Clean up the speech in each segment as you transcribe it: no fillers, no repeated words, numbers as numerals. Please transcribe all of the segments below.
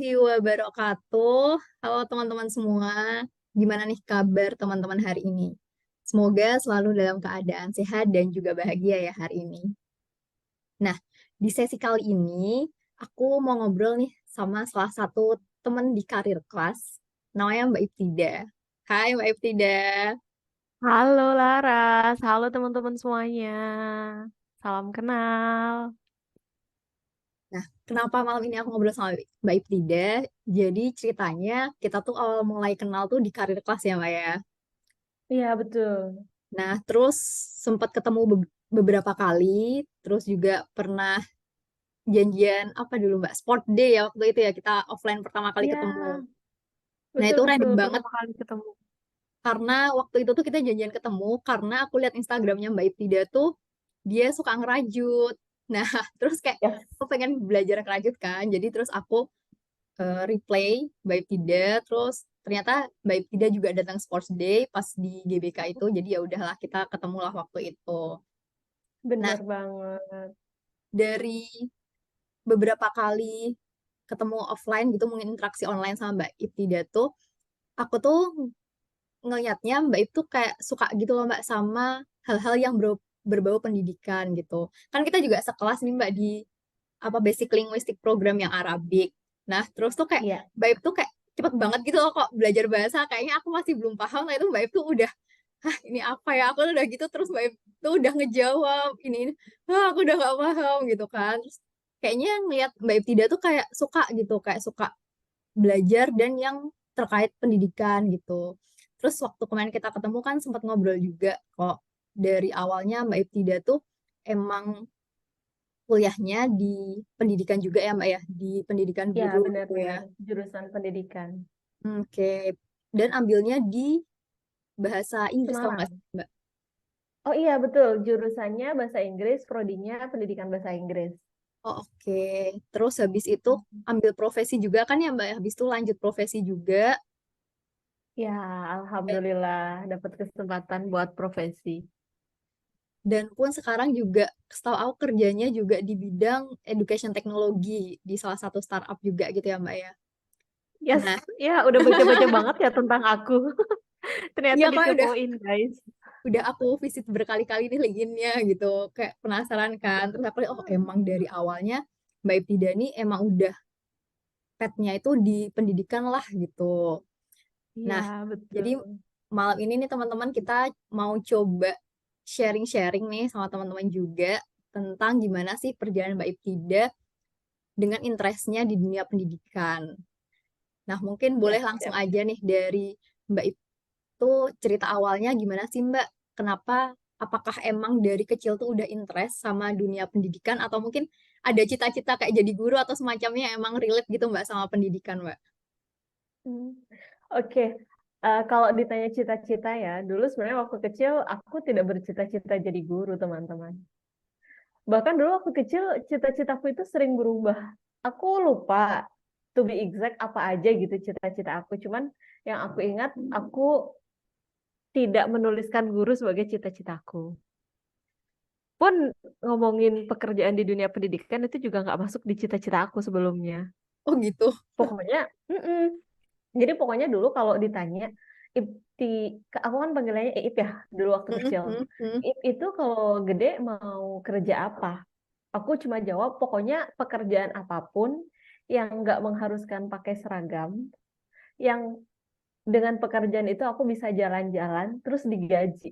warahmatullahi wabarakatuh. Halo teman-teman semua. Gimana nih kabar teman-teman hari ini? Semoga selalu dalam keadaan sehat dan juga bahagia ya hari ini. Nah, di sesi kali ini aku mau ngobrol nih sama salah satu teman di karir kelas. Namanya Mbak Iftida. Hai Mbak Iftida. Halo Laras, halo teman-teman semuanya. Salam kenal. Nah, kenapa malam ini aku ngobrol sama Mbak Iftida? Jadi ceritanya kita tuh awal mulai kenal tuh di karir kelas ya Mbak ya. Iya betul. Nah, terus sempat ketemu beberapa kali, terus juga pernah janjian apa dulu Mbak, sport day ya waktu itu ya kita offline pertama kali Iya, ketemu. Nah, itu betul-betul random banget pertama kali ketemu. karena waktu itu tuh kita janjian ketemu karena aku lihat Instagramnya Mbak Iftida tuh dia suka ngerajut. Nah, terus kayak Yes. aku pengen belajar ngerajut kan, jadi terus aku replay Mbak Iftida, terus ternyata Mbak Iftida juga datang sports day pas di GBK itu, jadi ya udahlah kita ketemulah waktu itu. Nah, Bener banget. dari beberapa kali ketemu offline gitu mungkin interaksi online sama Mbak Iftida tuh aku tuh ngelihatnya Mbak Ip tuh kayak suka gitu loh Mbak sama hal-hal yang berbau pendidikan gitu. Kan kita juga sekelas nih Mbak di apa basic linguistic program yang Arabik. Nah, terus tuh kayak Iya. Mbak Ip tuh kayak cepet banget gitu loh kok belajar bahasa. Kayaknya aku masih belum paham, nah itu Mbak Ip tuh udah, hah ini apa ya? Aku udah gitu terus Mbak Ip tuh udah ngejawab ini. Aku udah gak paham gitu kan. Terus kayaknya ngeliat Mbak Ip tidak tuh kayak suka gitu, kayak suka belajar dan yang terkait pendidikan gitu. Terus waktu kemarin kita ketemu kan sempat ngobrol juga kok dari awalnya Mbak Iftida tuh emang kuliahnya di pendidikan juga ya Mbak ya, di pendidikan Ya, guru gitu ya. benar-benar jurusan pendidikan. Oke. Dan ambilnya di bahasa Inggris kalau nggak Semarang. salah, Mbak. Oh iya, betul. Jurusannya bahasa Inggris, prodinya pendidikan bahasa Inggris. Oh, oke. Terus habis itu ambil profesi juga kan ya Mbak? Habis itu lanjut profesi juga. Ya, alhamdulillah dapat kesempatan buat profesi. Dan pun sekarang juga setahu aku kerjanya juga di bidang education teknologi di salah satu startup juga gitu ya Mbak ya. Yes, Nah, ya udah baca-baca banget ya tentang aku. Ternyata iya kok dikepoin, guys. udah aku visit berkali-kali nih LinkedIn-nya gitu. Kayak penasaran kan. Terus aku lihat, oh emang dari awalnya Mbak Iptida nih emang udah petnya itu di pendidikan lah gitu. Iya, Nah, jadi betul. malam ini nih teman-teman kita mau coba sharing-sharing nih sama teman-teman juga tentang gimana sih perjalanan Mbak Iptida dengan interestnya di dunia pendidikan. Nah, mungkin boleh Siap, langsung siap. aja nih dari Mbak itu cerita awalnya gimana sih Mbak? Kenapa? Apakah emang dari kecil tuh udah interest sama dunia pendidikan atau mungkin ada cita-cita kayak jadi guru atau semacamnya emang relate gitu Mbak sama pendidikan Mbak? Hmm. Oke, kalau ditanya cita-cita ya, dulu sebenarnya waktu kecil aku tidak bercita-cita jadi guru, teman-teman. Bahkan dulu waktu kecil cita-citaku itu sering berubah. Aku lupa, to be exact apa aja gitu cita-cita aku. Cuman yang aku ingat, aku tidak menuliskan guru sebagai cita-citaku. Pun ngomongin pekerjaan di dunia pendidikan itu juga nggak masuk di cita-cita aku sebelumnya. Oh gitu. Pokoknya, mm-mm. Jadi pokoknya dulu kalau ditanya, Ipti, aku kan panggilannya Iip ya dulu waktu Mm, kecil. mm, mm. Iip itu kalau gede mau kerja apa? Aku cuma jawab, pokoknya pekerjaan apapun yang nggak mengharuskan pakai seragam, yang dengan pekerjaan itu aku bisa jalan-jalan terus digaji.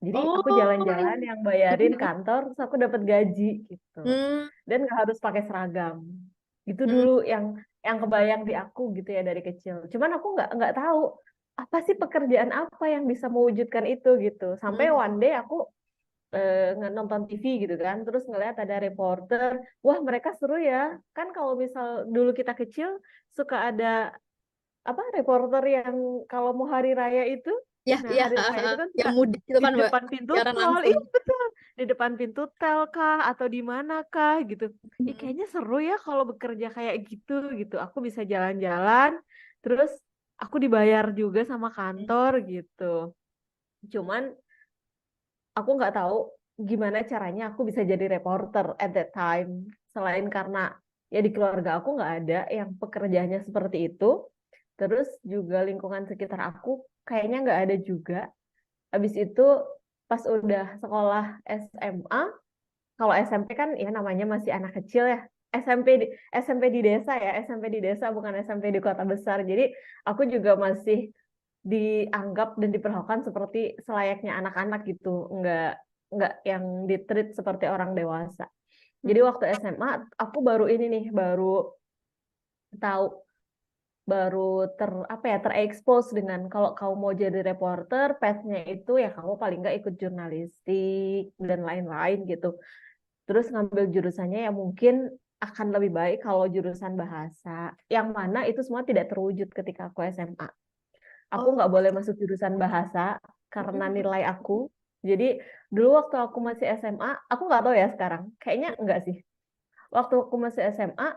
Jadi aku Oh, jalan-jalan yang bayarin mm, kantor, terus aku dapat gaji gitu. mm, Dan nggak harus pakai seragam. Itu mm, dulu yang kebayang di aku gitu ya dari kecil. Cuman aku nggak tahu apa sih pekerjaan apa yang bisa mewujudkan itu gitu. Sampai mm. one day aku nonton TV gitu kan, terus ngeliat ada reporter, wah mereka seru ya. Kan kalau misal dulu kita kecil suka ada apa reporter yang kalau mau hari raya itu, Ya, nah ya, hari raya itu kan yang suka mudik gitu di kan Mbak, depan pintu siaran tol, langsung. iya betul, di depan pintu tol kah atau di mana kah gitu. Ih, Mm, kayaknya seru ya kalau bekerja kayak gitu gitu. Aku bisa jalan-jalan, terus aku dibayar juga sama mm. kantor gitu. Cuman aku nggak tahu gimana caranya aku bisa jadi reporter at that time. Selain karena ya di keluarga aku nggak ada yang pekerjaannya seperti itu. Terus juga lingkungan sekitar aku kayaknya nggak ada juga. Habis itu pas udah sekolah SMA, kalau SMP kan ya namanya masih anak kecil ya. SMP di desa ya, SMP di desa bukan SMP di kota besar. Jadi aku juga masih dianggap dan diperlakukan seperti selayaknya anak-anak gitu, nggak yang ditreat seperti orang dewasa. Jadi Hmm. waktu SMA aku baru ini nih, tahu baru apa ya, terekspos dengan kalau kamu mau jadi reporter, path-nya itu ya kamu paling nggak ikut jurnalistik dan lain-lain gitu. Terus ngambil jurusannya ya mungkin akan lebih baik kalau jurusan bahasa, yang mana itu semua tidak terwujud ketika aku SMA. Aku Oh. nggak boleh masuk jurusan bahasa karena nilai aku. Jadi dulu waktu aku masih SMA, aku nggak tahu ya sekarang, kayaknya enggak sih. Waktu aku masih SMA,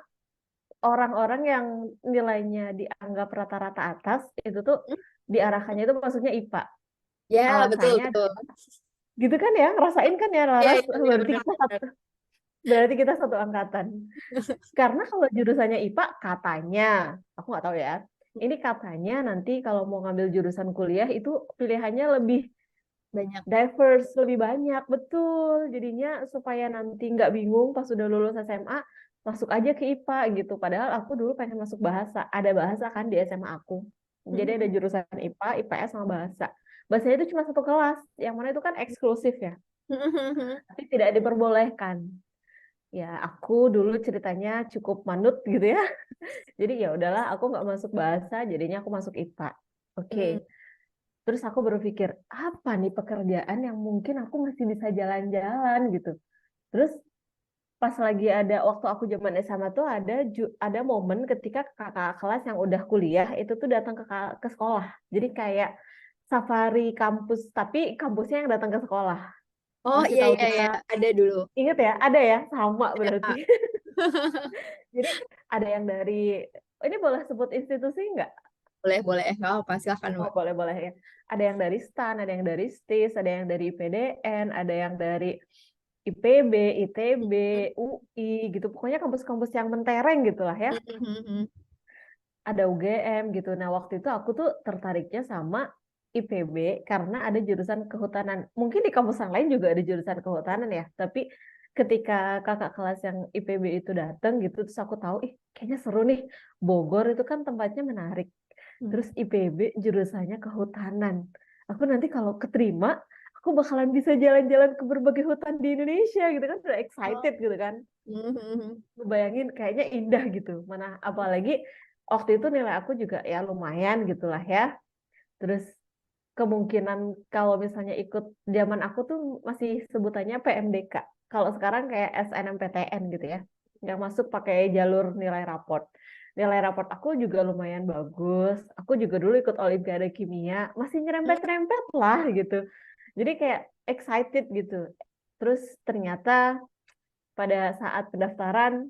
orang-orang yang nilainya dianggap rata-rata atas itu tuh diarahkannya itu masuknya IPA. Ya, betul Alasannya betul. gitu kan ya, rasain kan ya Ya, Laras, ya, ya, benar benar. berarti kita satu angkatan. Karena kalau jurusannya IPA katanya, aku nggak tahu ya. Ini katanya nanti kalau mau ngambil jurusan kuliah itu pilihannya lebih Banyak. diverse, lebih banyak, betul. Jadinya supaya nanti nggak bingung pas udah lulus SMA, masuk aja ke IPA gitu. Padahal aku dulu pengen masuk bahasa. Ada bahasa kan di SMA aku. Jadi ada jurusan IPA, IPS sama bahasa. Bahasanya itu cuma satu kelas, yang mana itu kan eksklusif ya. Tapi tidak diperbolehkan. Ya, aku dulu ceritanya cukup manut gitu ya. Jadi ya udahlah, aku nggak masuk bahasa, jadinya aku masuk IPA. Oke. Hmm. Terus aku berpikir, apa nih pekerjaan yang mungkin aku masih bisa jalan-jalan gitu. Terus pas lagi ada waktu aku zaman SMA tuh ada momen ketika kakak kelas yang udah kuliah itu tuh datang ke sekolah. Jadi kayak safari kampus, tapi kampusnya yang datang ke sekolah. Oh Ngasih iya tahu iya kita, iya, ada dulu. inget ya, ada ya, sama berarti. Ya. Jadi ada yang dari, ini boleh sebut institusi nggak? Boleh boleh, nggak apa silakan Oh, Mbak. boleh-boleh ya. Ada yang dari STAN, ada yang dari STIS, ada yang dari IPDN, ada yang dari IPB, ITB, UI gitu. Pokoknya kampus-kampus yang mentereng gitu lah ya. Ada UGM gitu. Nah, waktu itu aku tuh tertariknya sama IPB karena ada jurusan kehutanan. Mungkin di kampus yang lain juga ada jurusan kehutanan ya. Tapi ketika kakak kelas yang IPB itu datang gitu, terus aku tahu, ih kayaknya seru nih. Bogor itu kan tempatnya menarik. Terus IPB jurusannya kehutanan. Aku nanti kalau keterima, aku bakalan bisa jalan-jalan ke berbagai hutan di Indonesia gitu kan. Udah Oh. excited gitu kan. Bayangin kayaknya indah gitu. Mana apalagi waktu itu nilai aku juga ya lumayan gitulah ya. Terus kemungkinan kalau misalnya ikut zaman aku tuh masih sebutannya PMDK. Kalau sekarang kayak SNMPTN gitu ya. Yang masuk pakai jalur nilai raport. Nilai raport aku juga lumayan bagus. Aku juga dulu ikut Olimpiade Kimia. Masih nyerempet-nyerempet lah gitu. Jadi kayak excited gitu. Terus ternyata pada saat pendaftaran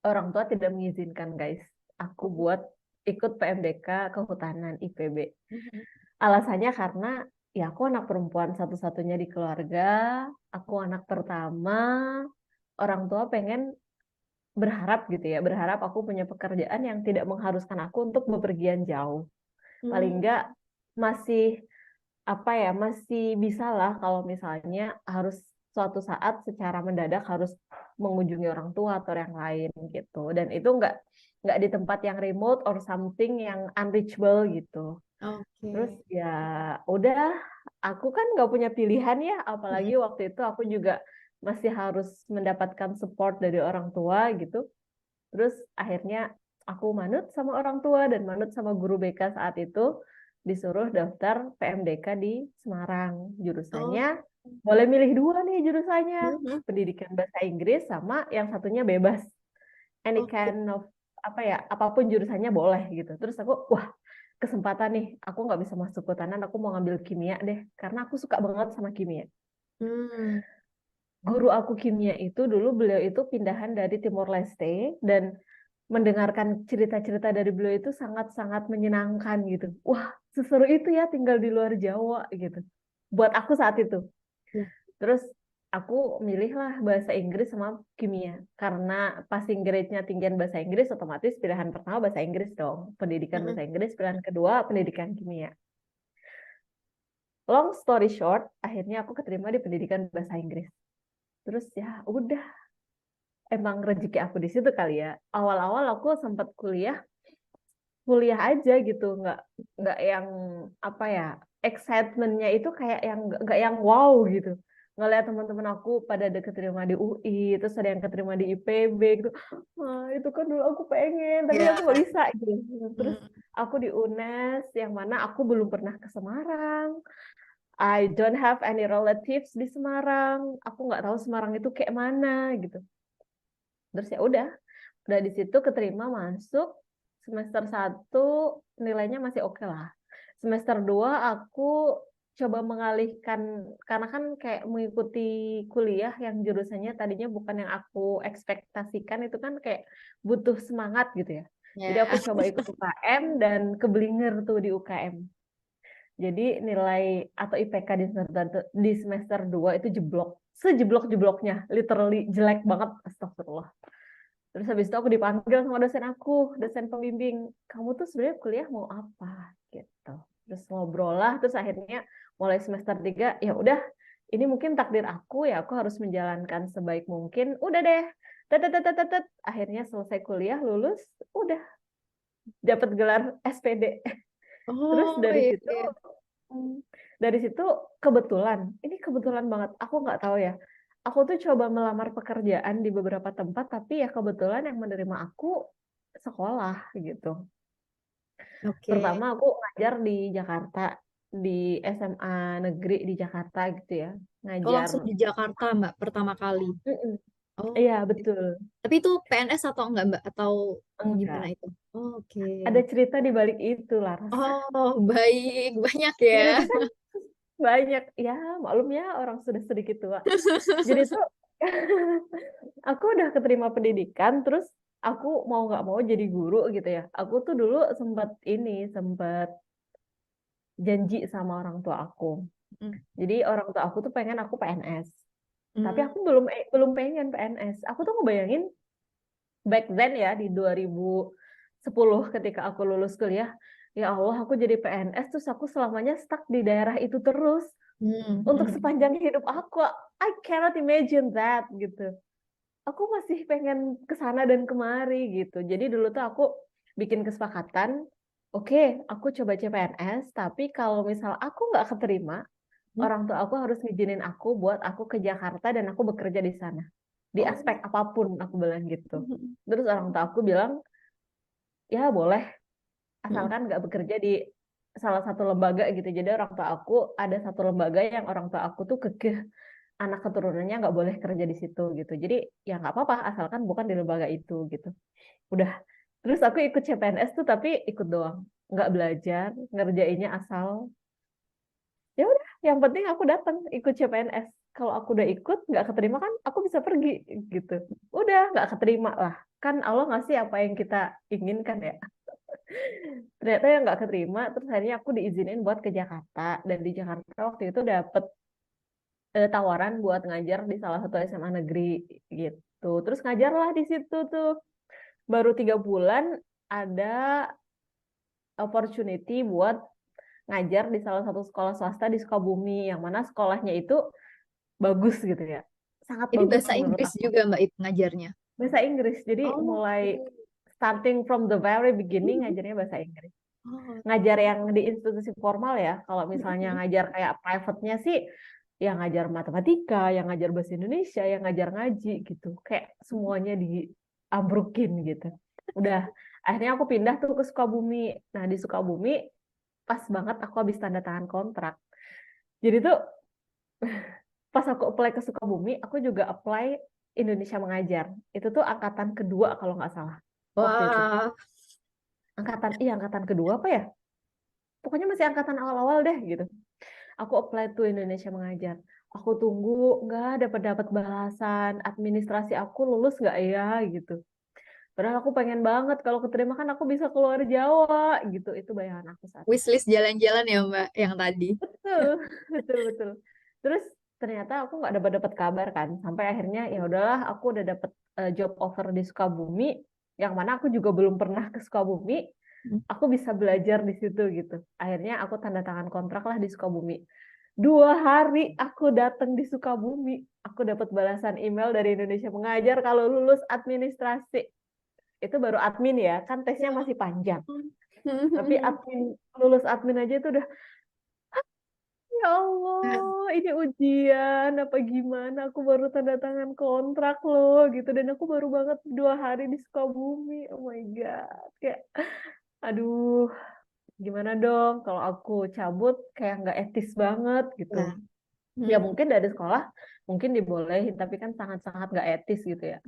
orang tua tidak mengizinkan guys aku buat ikut PMDK Kehutanan IPB. Alasannya karena ya aku anak perempuan satu-satunya di keluarga, aku anak pertama, orang tua pengen berharap gitu ya, berharap aku punya pekerjaan yang tidak mengharuskan aku untuk bepergian jauh. Paling enggak masih apa ya, masih bisa lah kalau misalnya harus suatu saat secara mendadak harus mengunjungi orang tua atau yang lain gitu. Dan itu nggak di tempat yang remote or something yang unreachable gitu. Terus Oke. ya udah, aku kan nggak punya pilihan ya, apalagi waktu itu aku juga masih harus mendapatkan support dari orang tua gitu. Terus akhirnya aku manut sama orang tua dan manut sama guru BK saat itu, disuruh daftar PMDK di Semarang. Oh. Jurusannya boleh milih dua nih jurusannya, pendidikan bahasa Inggris sama yang satunya bebas. Any Oke. kind of apa ya, apapun jurusannya boleh gitu. Terus aku, wah kesempatan nih, aku nggak bisa masuk kehutanan, aku mau ngambil kimia deh, karena aku suka banget sama kimia. Hmm. Guru aku kimia itu dulu beliau itu pindahan dari Timor Leste dan mendengarkan cerita-cerita dari beliau itu sangat-sangat menyenangkan gitu. Wah, seseru itu ya tinggal di luar Jawa gitu. Buat aku saat itu. Ya. Terus aku milihlah bahasa Inggris sama kimia. Karena passing grade-nya tinggian bahasa Inggris, otomatis pilihan pertama bahasa Inggris dong. Pendidikan Mm-mm. bahasa Inggris, pilihan kedua pendidikan kimia. Long story short, akhirnya aku keterima di pendidikan bahasa Inggris. Terus ya udah, emang rezeki aku di situ kali ya. Awal-awal aku sempat kuliah aja gitu, nggak yang apa ya, excitementnya itu kayak yang nggak yang wow gitu. Ngeliat teman-teman aku pada ada keterima di UI, terus ada yang keterima di IPB gitu. Wah, itu kan dulu aku pengen, tapi Ya. aku nggak bisa gitu. Terus Mm. aku di UNES, yang mana aku belum pernah ke Semarang. I don't have any relatives di Semarang. Aku nggak tahu Semarang itu kayak mana gitu. Terus ya udah di situ keterima masuk semester 1 nilainya masih oke lah. Semester 2 aku coba mengalihkan karena kan kayak mengikuti kuliah yang jurusannya tadinya bukan yang aku ekspektasikan, itu kan kayak butuh semangat gitu ya. Jadi Ya. aku coba ikut UKM dan keblinger tuh di UKM. Jadi nilai atau IPK di semester 2 itu jeblok. Sejeblok-jebloknya, literally jelek banget, astagfirullah. Terus habis itu aku dipanggil sama dosen aku, dosen pembimbing. Kamu tuh sebenarnya kuliah mau apa? Gitu. Terus ngobrol lah, terus akhirnya mulai semester 3, ya udah, ini mungkin takdir aku ya, aku harus menjalankan sebaik mungkin. Udah deh. Akhirnya selesai kuliah, lulus, udah dapat gelar SPD. Terus Oh iya, iya. dari situ kebetulan, ini kebetulan banget, aku nggak tahu ya. Aku tuh coba melamar pekerjaan di beberapa tempat, tapi ya kebetulan yang menerima aku sekolah gitu. Oke. Pertama aku ngajar di Jakarta, di SMA negeri di Jakarta gitu ya. Oh, Ngajar. langsung di Jakarta, Mbak, pertama kali. Mm-mm. Oh, Iya, gitu. betul. Tapi itu PNS atau enggak, Mbak? Atau gimana Enggak. itu? Oh, oke. Ada cerita di balik itu, Laras. Oh, baik. Banyak ya. Jadi tuh kan banyak, ya maklum ya orang sudah sedikit tua. Jadi tuh aku udah keterima pendidikan, terus aku mau nggak mau jadi guru gitu ya. Aku tuh dulu sempat janji sama orang tua aku. Mm. Jadi orang tua aku tuh pengen aku PNS. Tapi Mm. aku belum pengen PNS. Aku tuh ngebayangin back then ya di 2010 ketika aku lulus kuliah, ya Allah aku jadi PNS terus aku selamanya stuck di daerah itu terus untuk Mm. sepanjang hidup aku. I cannot imagine that gitu. Aku masih pengen ke sana dan kemari gitu. Jadi dulu tuh aku bikin kesepakatan, oke, aku coba CPNS, tapi kalau misal aku nggak keterima, Mm. orang tua aku harus ngizinin aku buat aku ke Jakarta dan aku bekerja di sana. Di Oh. aspek apapun, aku bilang gitu. Mm. Terus orang tua aku bilang, ya boleh, Mm. asalkan nggak bekerja di salah satu lembaga gitu. Jadi orang tua aku ada satu lembaga yang orang tua aku tuh kekeh anak keturunannya nggak boleh kerja di situ gitu. Jadi ya nggak apa-apa asalkan bukan di lembaga itu gitu. Udah. Terus aku ikut CPNS tuh tapi ikut doang. Nggak belajar, ngerjainnya asal. Ya udah, yang penting aku datang ikut CPNS. Kalau aku udah ikut, nggak keterima kan aku bisa pergi gitu. Udah, nggak keterima lah. Kan Allah ngasih apa yang kita inginkan ya. Ternyata yang nggak keterima, terus akhirnya aku diizinin buat ke Jakarta. Dan di Jakarta waktu itu dapet tawaran buat ngajar di salah satu SMA negeri gitu. Terus ngajarlah di situ tuh. Baru 3 bulan ada opportunity buat ngajar di salah satu sekolah swasta di Sukabumi, yang mana sekolahnya itu bagus gitu ya. Sangat Ini bagus bahasa menurut Inggris aku. juga, Mbak, itu ngajarnya. Bahasa Inggris. Jadi Oh, mulai oke. starting from the very beginning Mm. ngajarnya bahasa Inggris. Oh, Ngajar yang di institusi formal ya. Kalau misalnya mm. ngajar kayak private-nya sih yang ngajar matematika, yang ngajar bahasa Indonesia, yang ngajar ngaji gitu. Kayak semuanya diambrukin gitu. Udah, akhirnya aku pindah tuh ke Sukabumi. Nah, di Sukabumi pas banget aku habis tanda tangan kontrak. Jadi tuh pas aku apply ke Sukabumi, aku juga apply Indonesia Mengajar. Itu tuh angkatan kedua kalau nggak salah waktu itu. Wah. Angkatan kedua apa ya? Pokoknya masih angkatan awal-awal deh gitu. Aku apply tuh Indonesia Mengajar. Aku tunggu nggak dapat dapat bahasan administrasi aku lulus nggak ya gitu. Padahal aku pengen banget kalau keterima kan aku bisa keluar Jawa gitu. Itu bayangan aku saat itu. Wishlist jalan-jalan ya, Mbak, yang tadi. Betul, betul, betul. Terus ternyata aku nggak dapat kabar kan, sampai akhirnya ya udahlah aku udah dapat job offer di Sukabumi, yang mana aku juga belum pernah ke Sukabumi, aku bisa belajar di situ gitu. Akhirnya aku tanda tangan kontrak lah di Sukabumi. 2 hari aku datang di Sukabumi, aku dapat balasan email dari Indonesia Mengajar kalau lulus administrasi. Itu baru admin ya, kan tesnya masih panjang. Tapi lulus admin aja itu udah, ya Allah, ini ujian apa gimana? Aku baru tanda tangan kontrak loh gitu, dan aku baru banget 2 hari di Sukabumi. Oh my God, kayak, aduh, gimana dong? Kalau aku cabut kayak nggak etis banget gitu. Nah, Ya mungkin dari sekolah mungkin dibolehin, tapi kan sangat-sangat nggak etis gitu ya.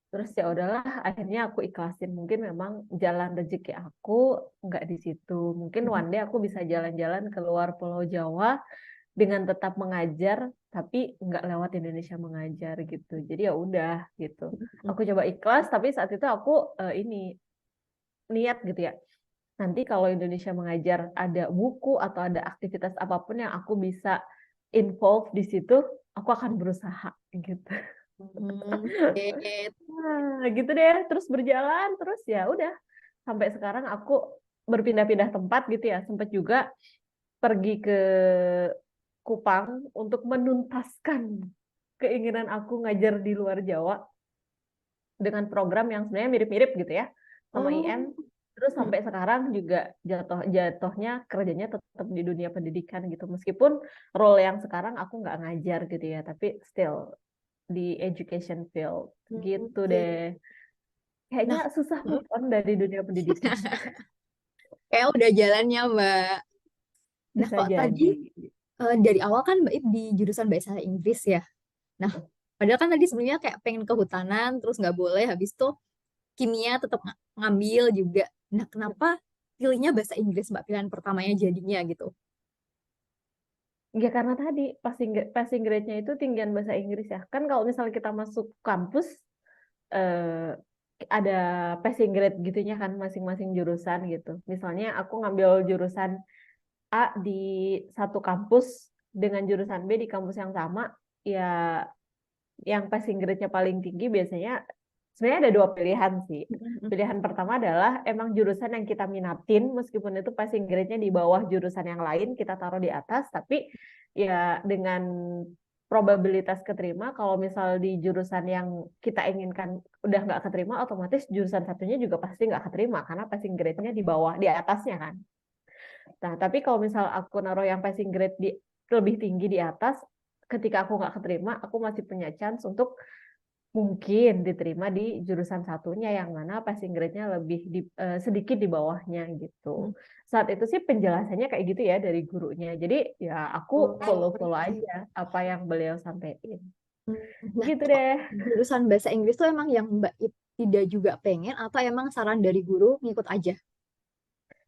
Terus ya udahlah, akhirnya aku ikhlasin. Mungkin memang jalan rezeki aku nggak di situ. Mungkin one day aku bisa jalan-jalan ke luar Pulau Jawa dengan tetap mengajar, tapi nggak lewat Indonesia Mengajar gitu. Jadi ya udah gitu. Aku coba ikhlas, tapi saat itu aku ini niat gitu ya. Nanti kalau Indonesia Mengajar ada buku atau ada aktivitas apapun yang aku bisa involve di situ, aku akan berusaha gitu. oke. Nah, gitu deh, terus berjalan, terus ya udah. Sampai sekarang aku berpindah-pindah tempat gitu ya. Sempat juga pergi ke Kupang untuk menuntaskan keinginan aku ngajar di luar Jawa dengan program yang sebenarnya mirip-mirip gitu ya sama IM. Terus sampai sekarang juga jatuhnya kerjanya tetap di dunia pendidikan gitu. Meskipun role yang sekarang aku nggak ngajar gitu ya, tapi still di education field gitu deh. Nah, Kayaknya susah move on dari dunia pendidikan. kayak udah jalannya, Mbak. Nah, Bisa kok tadi jadi. dari awal kan Mbak Ip di jurusan bahasa Inggris ya. Nah, padahal kan tadi sebenarnya kayak pengen kehutanan, terus nggak boleh, habis itu kimia tetap ngambil juga. Nah, kenapa pilihnya bahasa Inggris, Mbak, pilihan pertamanya jadinya gitu? Ya karena tadi passing grade-nya itu tinggian bahasa Inggris ya. Kan kalau misalnya kita masuk kampus eh, ada passing grade gitunya kan masing-masing jurusan gitu. Misalnya aku ngambil jurusan A di satu kampus dengan jurusan B di kampus yang sama, ya yang passing grade-nya paling tinggi biasanya sebenarnya ada 2 pilihan sih. Pilihan pertama adalah emang jurusan yang kita minatin, meskipun itu passing grade-nya di bawah jurusan yang lain, kita taruh di atas, tapi ya dengan probabilitas keterima, kalau misal di jurusan yang kita inginkan udah nggak keterima, otomatis jurusan satunya juga pasti nggak keterima, karena passing grade-nya di bawah, di atasnya kan. Nah, tapi kalau misal aku naruh yang passing grade di lebih tinggi di atas, ketika aku nggak keterima, aku masih punya chance untuk mungkin diterima di jurusan satunya yang mana passing grade-nya lebih sedikit di bawahnya gitu. Saat itu sih penjelasannya kayak gitu ya dari gurunya. Jadi ya aku follow-follow aja apa yang beliau sampaikan. Nah, Gitu kok deh. jurusan bahasa Inggris tuh emang yang Mbak Ip tidak juga pengen atau emang saran dari guru ngikut aja?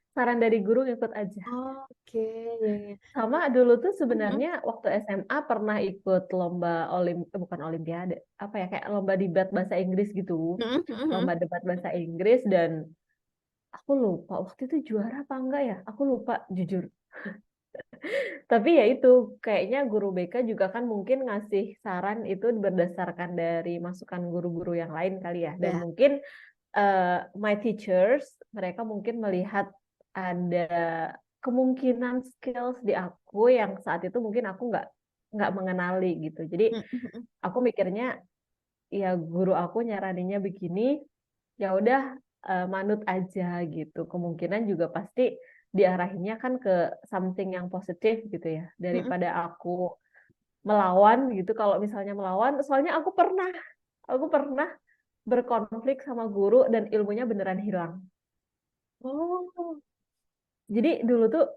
Saran dari guru ikut aja. Oke, ya, ya. Sama dulu tuh Mhm, sebenarnya waktu SMA pernah ikut lomba bukan olimpiade, apa ya kayak lomba debat bahasa Inggris gitu. mhm, mhm. Lomba debat bahasa Inggris dan aku lupa waktu itu juara apa enggak ya? Aku lupa jujur. Tapi ya itu, kayaknya guru BK juga kan mungkin ngasih saran itu berdasarkan dari masukan guru-guru yang lain kali ya. Dan Ya. mungkin my teachers, mereka mungkin melihat ada kemungkinan skills di aku yang saat itu mungkin aku nggak mengenali gitu. Jadi Mhm, mhm. aku mikirnya ya guru aku nyaraninnya begini, ya udah manut aja gitu. Kemungkinan juga pasti diarahinnya kan ke something yang positif gitu ya, Mhm. daripada aku melawan gitu. Kalau misalnya melawan, soalnya aku pernah berkonflik sama guru dan ilmunya beneran hilang. Oh, Jadi dulu tuh,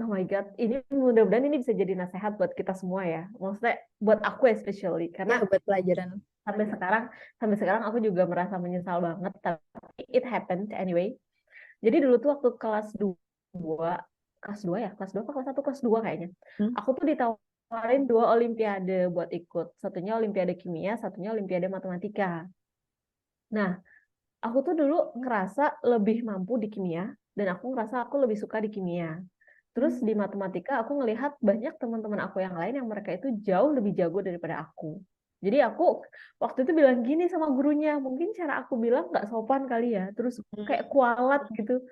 oh my God, ini mudah-mudahan ini bisa jadi nasihat buat kita semua ya. Maksudnya buat aku especially, karena ya buat pelajaran. sampai sekarang sampai sekarang aku juga merasa menyesal banget, tapi it happened anyway. Jadi dulu tuh waktu kelas 2 ya, kelas 2 apa kelas 1, kelas 2 kayaknya. Hmm. Aku tuh ditawarin 2 olimpiade buat ikut. Satunya olimpiade kimia, satunya olimpiade matematika. Nah, aku tuh dulu ngerasa lebih mampu di kimia dan aku ngerasa aku lebih suka di kimia. Terus di matematika aku ngelihat banyak teman-teman aku yang lain yang mereka itu jauh lebih jago daripada aku. Jadi aku waktu itu bilang gini sama gurunya, mungkin cara aku bilang nggak sopan kali ya. Terus kayak kualat gitu.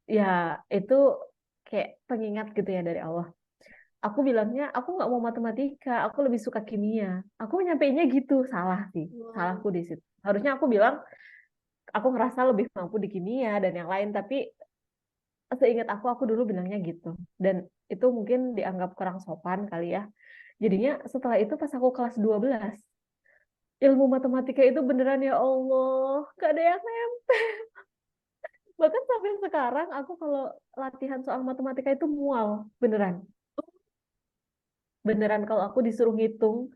Ya itu kayak pengingat gitu ya dari Allah. Aku bilangnya aku nggak mau matematika, aku lebih suka kimia. Aku nyampeinnya gitu, salah sih, Wow. salahku di situ. Harusnya aku bilang aku ngerasa lebih mampu di kimia dan yang lain, tapi seingat aku dulu bilangnya gitu. Dan itu mungkin dianggap kurang sopan kali ya. Jadinya setelah itu pas aku kelas 12, ilmu matematika itu beneran ya Allah, gak ada yang nempel. Bahkan sampai sekarang aku kalau latihan soal matematika itu mual, beneran. Beneran kalau aku disuruh ngitung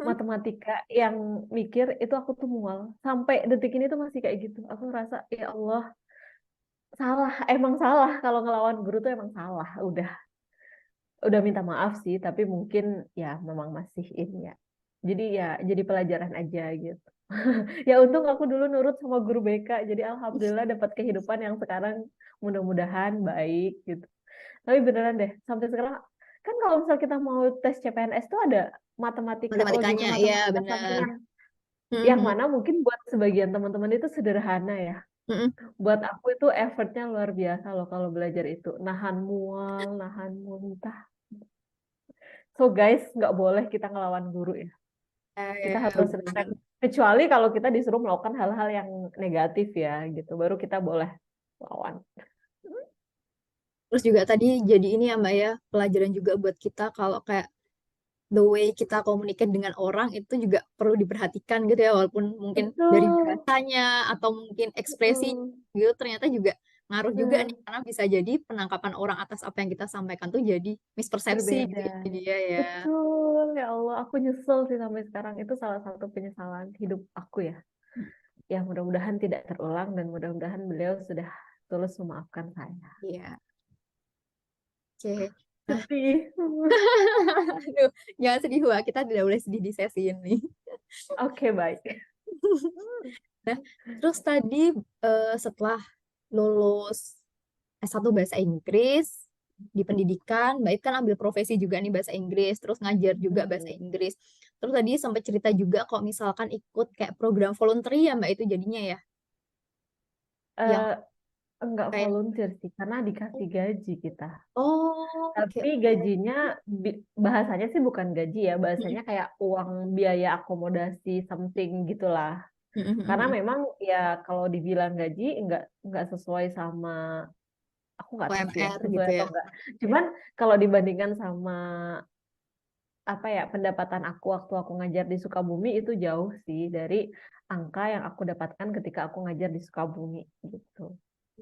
matematika yang mikir itu aku tuh mual. Sampai detik ini tuh masih kayak gitu. Aku ngerasa ya Allah, salah, emang salah kalau ngelawan guru tuh emang salah. Udah minta maaf sih, tapi mungkin ya memang masih ini ya. Jadi ya jadi pelajaran aja gitu. Ya untung aku dulu nurut sama guru BK, jadi alhamdulillah dapat kehidupan yang sekarang mudah-mudahan baik gitu. Tapi beneran deh, sampai sekarang kan kalau misal kita mau tes CPNS tuh ada matematika, logika Matematikanya, iya matematika benar. sampingan. Yang mana mungkin buat sebagian teman-teman itu sederhana ya. Buat aku itu effortnya luar biasa loh kalau belajar itu. Nahan mual, nahan muntah. So guys, nggak boleh kita ngelawan guru ya. Kita Ya, harus benar. respect. Kecuali kalau kita disuruh melakukan hal-hal yang negatif ya gitu. Baru kita boleh lawan. Terus juga tadi jadi ini ya Mbak ya, pelajaran juga buat kita kalau kayak the way kita komunikasi dengan orang itu juga perlu diperhatikan gitu ya, walaupun mungkin dari Betul. bahasanya atau mungkin ekspresi Mm, gitu ternyata juga ngaruh juga nih, Nah, karena bisa jadi penangkapan orang atas apa yang kita sampaikan tuh jadi mispersepsi berbeda. gitu ya jadi dia ya. Betul, ya Allah. Aku nyesel sih sampai sekarang. Itu salah satu penyesalan hidup aku ya. Ya mudah-mudahan tidak terulang dan mudah-mudahan beliau sudah tulus memaafkan saya. Iya, oke. Nah, Sedih. aduh, jangan sedih Wak, kita tidak boleh sedih di sesi ini. Oke, baik. Nah, terus tadi setelah lulus S1 bahasa Inggris di pendidikan, Mbak Ip kan ambil profesi juga nih bahasa Inggris, terus ngajar juga bahasa Hmm. Inggris. Terus tadi sempat cerita juga kok misalkan ikut kayak program voluntary ya Mbak itu jadinya ya, yang Eh, enggak kayak volunteer sih, karena dikasih gaji kita. oh oke Tapi oke. gajinya bahasanya sih bukan gaji ya, bahasanya kayak uang biaya akomodasi something gitulah. Karena memang ya kalau dibilang gaji enggak sesuai sama aku nggak tahu sih ya UMR sesuai gitu atau ya. enggak. Cuman kalau dibandingkan sama apa ya pendapatan aku waktu aku ngajar di Sukabumi itu jauh sih dari angka yang aku dapatkan ketika aku ngajar di Sukabumi gitu.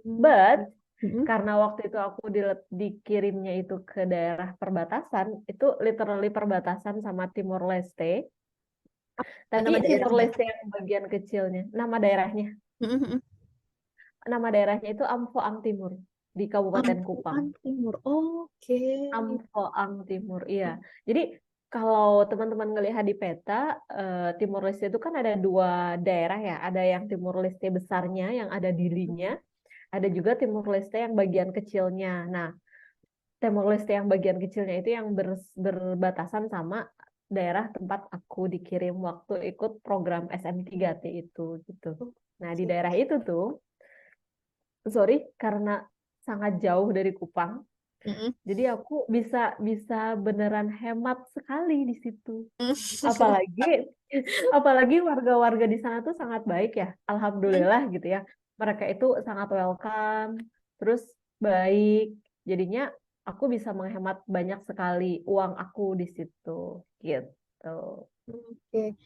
But Mm-mm. karena waktu itu aku dikirimnya itu ke daerah perbatasan, itu literally perbatasan sama Timor Leste, tapi Nama Timor daerahnya. Leste yang bagian kecilnya, Mm-mm. nama daerahnya itu Amphoang Timur di Kabupaten Kupang. Ampuan Timur. Oke. Amphoang Timur, iya. Jadi kalau teman-teman ngelihat di peta, Timor Leste itu kan ada dua daerah ya, ada yang Timor Leste besarnya yang ada Dilinya, ada juga Timor Leste yang bagian kecilnya. Nah, Timor Leste yang bagian kecilnya itu yang berbatasan sama daerah tempat aku dikirim waktu ikut program SM3T itu gitu. Nah, di Oke. daerah itu tuh, sorry, karena sangat jauh dari Kupang, Mm-mm. jadi aku bisa bisa beneran hemat sekali di situ. Apalagi apalagi warga-warga di sana tuh sangat baik ya. Alhamdulillah gitu ya. Mereka itu sangat welcome, terus baik. Jadinya aku bisa menghemat banyak sekali uang aku di situ gitu. Oke.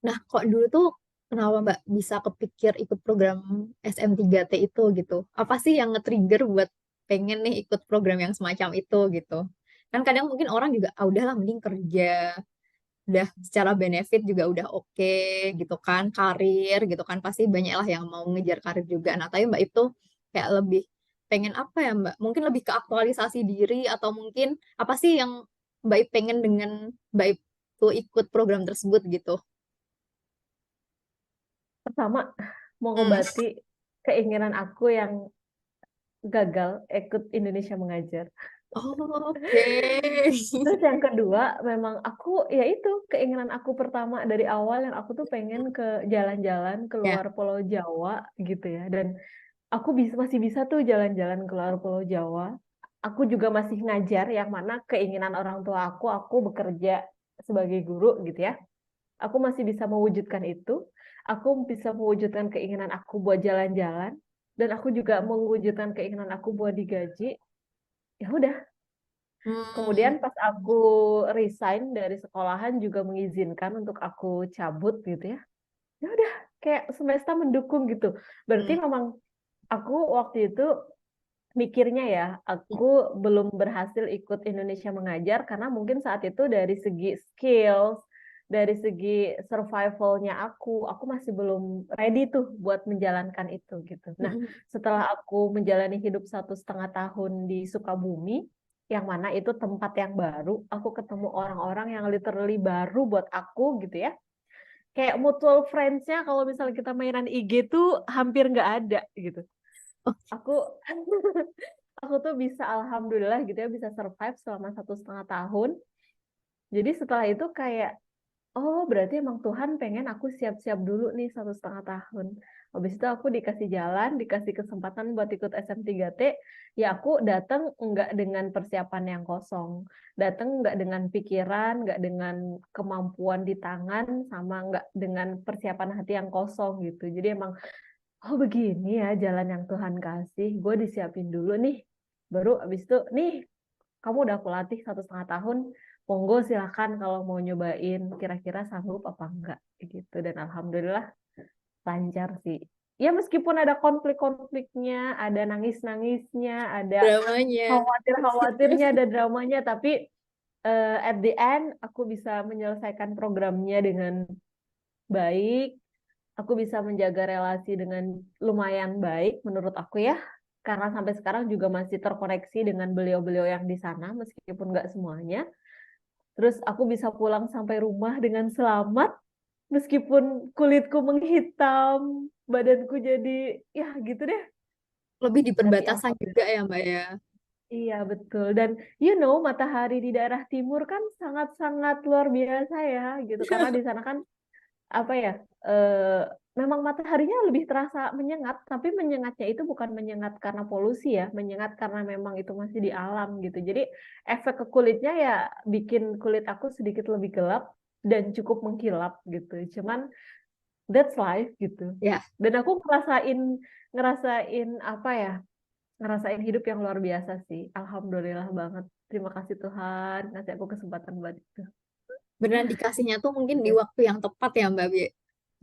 Nah, kok dulu tuh kenapa Mbak bisa kepikir ikut program SM3T itu gitu? Apa sih yang nge-trigger buat pengen nih ikut program yang semacam itu gitu? Kan kadang mungkin orang juga, ah udahlah mending kerja, udah secara benefit juga udah oke gitu kan, karir gitu kan, pasti banyak lah yang mau ngejar karir juga. Nah, tapi Mbak itu kayak lebih pengen apa ya Mbak? Mungkin lebih ke aktualisasi diri atau mungkin apa sih yang Mbak pengen dengan Mbak itu ikut program tersebut gitu? Pertama, mau Hmm. ngobati keinginan aku yang gagal ikut Indonesia Mengajar. Oke. Terus yang kedua, memang aku ya itu keinginan aku pertama dari awal yang aku tuh pengen ke jalan-jalan Ya. keluar Pulau Jawa gitu ya. Dan aku masih bisa tuh jalan-jalan keluar Pulau Jawa. Aku juga masih ngajar yang mana keinginan orang tua aku bekerja sebagai guru gitu ya. Aku masih bisa mewujudkan itu. Aku bisa mewujudkan keinginan aku buat jalan-jalan dan aku juga mewujudkan keinginan aku buat digaji. Ya udah. Hmm. Kemudian pas aku resign dari sekolahan juga mengizinkan untuk aku cabut gitu ya. Ya udah, kayak semesta mendukung gitu. Hmm. Berarti memang aku waktu itu mikirnya ya, aku belum berhasil ikut Indonesia Mengajar karena mungkin saat itu dari segi skills, dari segi survival-nya aku masih belum ready tuh buat menjalankan itu gitu. Nah, Hmm. setelah aku menjalani hidup 1,5 tahun di Sukabumi, yang mana itu tempat yang baru, aku ketemu orang-orang yang literally baru buat aku gitu ya. Kayak mutual friends-nya kalau misalnya kita mainan IG tuh hampir nggak ada gitu. Oh, Aku aku tuh bisa alhamdulillah gitu ya bisa survive selama 1,5 tahun. Jadi setelah itu kayak oh berarti emang Tuhan pengen aku siap-siap dulu nih 1,5 tahun. Habis itu aku dikasih jalan, dikasih kesempatan buat ikut SM3T. Ya aku datang nggak dengan persiapan yang kosong. Datang nggak dengan pikiran, nggak dengan kemampuan di tangan, sama nggak dengan persiapan hati yang kosong gitu. Jadi emang oh begini ya jalan yang Tuhan kasih. Gue disiapin dulu nih. Baru abis itu, nih kamu udah aku latih 1,5 tahun. Monggo silakan kalau mau nyobain. Kira-kira sanggup apa enggak gitu. Dan alhamdulillah lancar sih. Ya meskipun ada konflik-konfliknya, ada nangis-nangisnya, ada dramanya. khawatir-khawatirnya, ada dramanya. Tapi at the end aku bisa menyelesaikan programnya dengan baik, aku bisa menjaga relasi dengan lumayan baik menurut aku ya. Karena sampai sekarang juga masih terkoneksi dengan beliau-beliau yang di sana, meskipun nggak semuanya. Terus aku bisa pulang sampai rumah dengan selamat, meskipun kulitku menghitam, badanku jadi, ya gitu deh. Lebih di Tapi perbatasan juga alhamdulillah. ya, Mbak ya. Iya, betul. Dan matahari di daerah timur kan sangat-sangat luar biasa ya, gitu. Karena di sana kan apa ya memang mataharinya lebih terasa menyengat tapi menyengatnya itu bukan menyengat karena polusi ya menyengat karena memang itu masih di alam gitu jadi efek ke kulitnya ya bikin kulit aku sedikit lebih gelap dan cukup mengkilap gitu cuman that's life gitu Ya, dan aku ngerasain ngerasain apa ya ngerasain hidup yang luar biasa sih alhamdulillah banget terima kasih Tuhan ngasih aku kesempatan buat itu. beneran dikasihnya tuh mungkin di waktu yang tepat ya, Mbak Bi.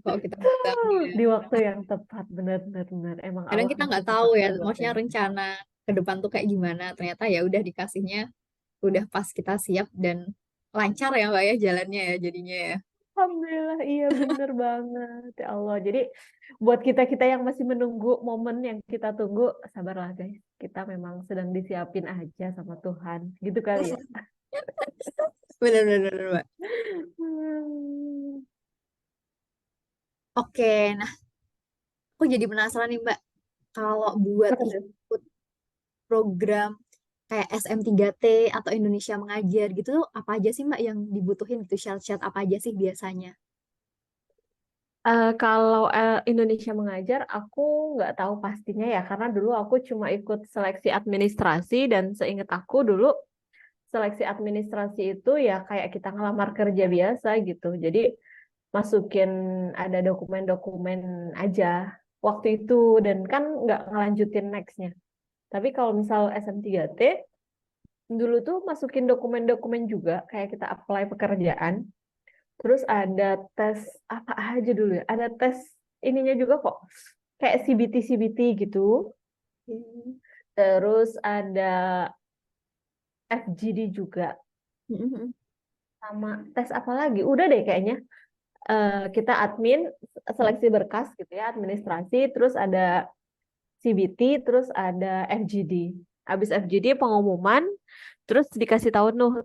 Kalau kita bilangnya. Di waktu yang tepat, benar-benar benar. Emang Kadang Allah kita masih nggak tahu tetap ya, berbuat maksudnya baik. rencana ke depan tuh kayak gimana. Ternyata ya udah dikasihnya, udah pas kita siap dan lancar ya, Mbak ya, jalannya ya jadinya ya. Alhamdulillah, iya bener banget. Ya Allah. Jadi buat kita-kita yang masih menunggu momen yang kita tunggu, sabarlah guys. Kita memang sedang disiapin aja sama Tuhan. Gitu kali ya. Bener-bener, Mbak. Hmm. Oke, nah aku jadi penasaran nih, Mbak. Kalau buat Apa tuh? ikut program kayak SM3T atau Indonesia Mengajar gitu, apa aja sih, Mbak, yang dibutuhin gitu? Syarat-syarat apa aja sih biasanya? Kalau Indonesia Mengajar, aku nggak tahu pastinya ya, karena dulu aku cuma ikut seleksi administrasi dan seingat aku dulu seleksi administrasi itu ya kayak kita ngelamar kerja biasa gitu. Jadi masukin ada dokumen-dokumen aja waktu itu dan kan nggak ngelanjutin next-nya. Tapi kalau misal SM3T, dulu tuh masukin dokumen-dokumen juga kayak kita apply pekerjaan. Terus ada tes apa aja dulu ya? Ada tes ininya juga kok. Kayak CBT-CBT gitu. Hmm. Terus ada FGD juga. Mhm. Sama tes apa lagi? Udah deh kayaknya. Kita admin seleksi berkas gitu ya, administrasi, terus ada CBT, terus ada FGD. Habis FGD pengumuman, terus dikasih tahu nuh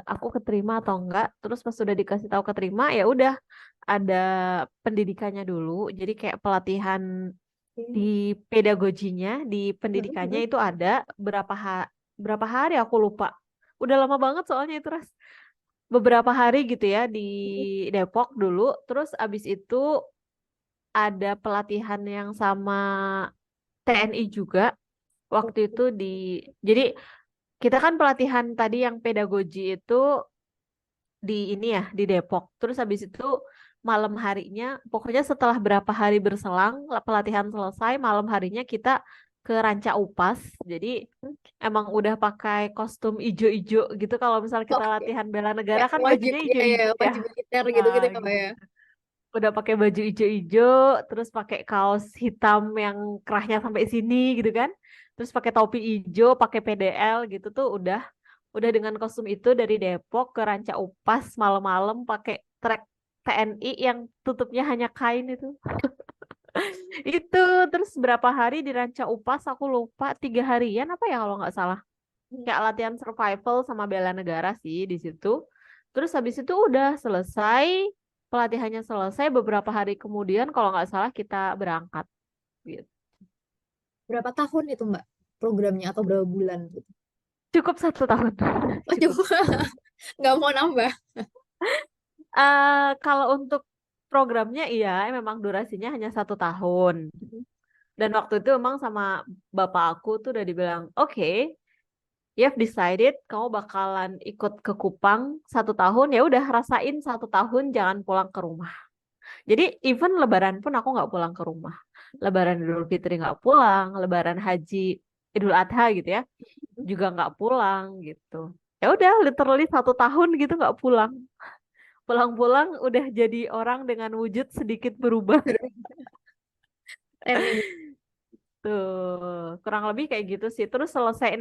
aku keterima atau enggak. Terus pas sudah dikasih tahu keterima ya udah ada pendidikannya dulu. Jadi kayak pelatihan di pedagoginya, di pendidikannya Mm-mm. itu ada berapa hari aku lupa. Udah lama banget soalnya itu Ras. Beberapa hari gitu ya di Depok dulu. Terus abis itu ada pelatihan yang sama TNI juga. Waktu itu jadi kita kan pelatihan tadi yang pedagogi itu di ini ya di Depok. Terus habis itu malam harinya, pokoknya setelah berapa hari berselang pelatihan selesai, malam harinya kita ke Ranca Upas. Jadi emang udah pakai kostum ijo-ijo gitu. Kalau misal kita Oke, latihan bela negara kayak kan wajib bajunya ya, ya ijo-ijo ya. wajib militer Ah, gitu-gitu ya, Mbak gitu. ya. Udah pakai baju ijo-ijo, terus pakai kaos hitam yang kerahnya sampai sini gitu kan. Terus pakai topi ijo, pakai PDL gitu tuh udah dengan kostum itu dari Depok ke Ranca Upas malam-malam pakai trek TNI yang tutupnya hanya kain itu. Itu terus berapa hari di Ranca Upas aku lupa 3 harian apa ya kalau nggak salah. Kayak latihan survival sama bela negara sih di situ. Terus habis itu udah selesai, pelatihannya selesai beberapa hari kemudian kalau nggak salah kita berangkat gitu. Berapa tahun itu Mbak programnya atau berapa bulan gitu? Cukup 1 tahun. Oh, Cukup. coba nggak mau nambah. Kalau untuk programnya iya memang durasinya hanya 1 tahun. Dan waktu itu emang sama bapak aku tuh udah dibilang, oke, you've decided kamu bakalan ikut ke Kupang 1 tahun, ya udah rasain 1 tahun jangan pulang ke rumah. Jadi even Lebaran pun aku nggak pulang ke rumah. Lebaran Idul Fitri nggak pulang, Lebaran Haji Idul Adha gitu ya juga nggak pulang gitu. Ya udah literally 1 tahun gitu nggak pulang. Pulang-pulang udah jadi orang dengan wujud sedikit berubah. Keren ini. Tuh, kurang lebih kayak gitu sih. Terus selesai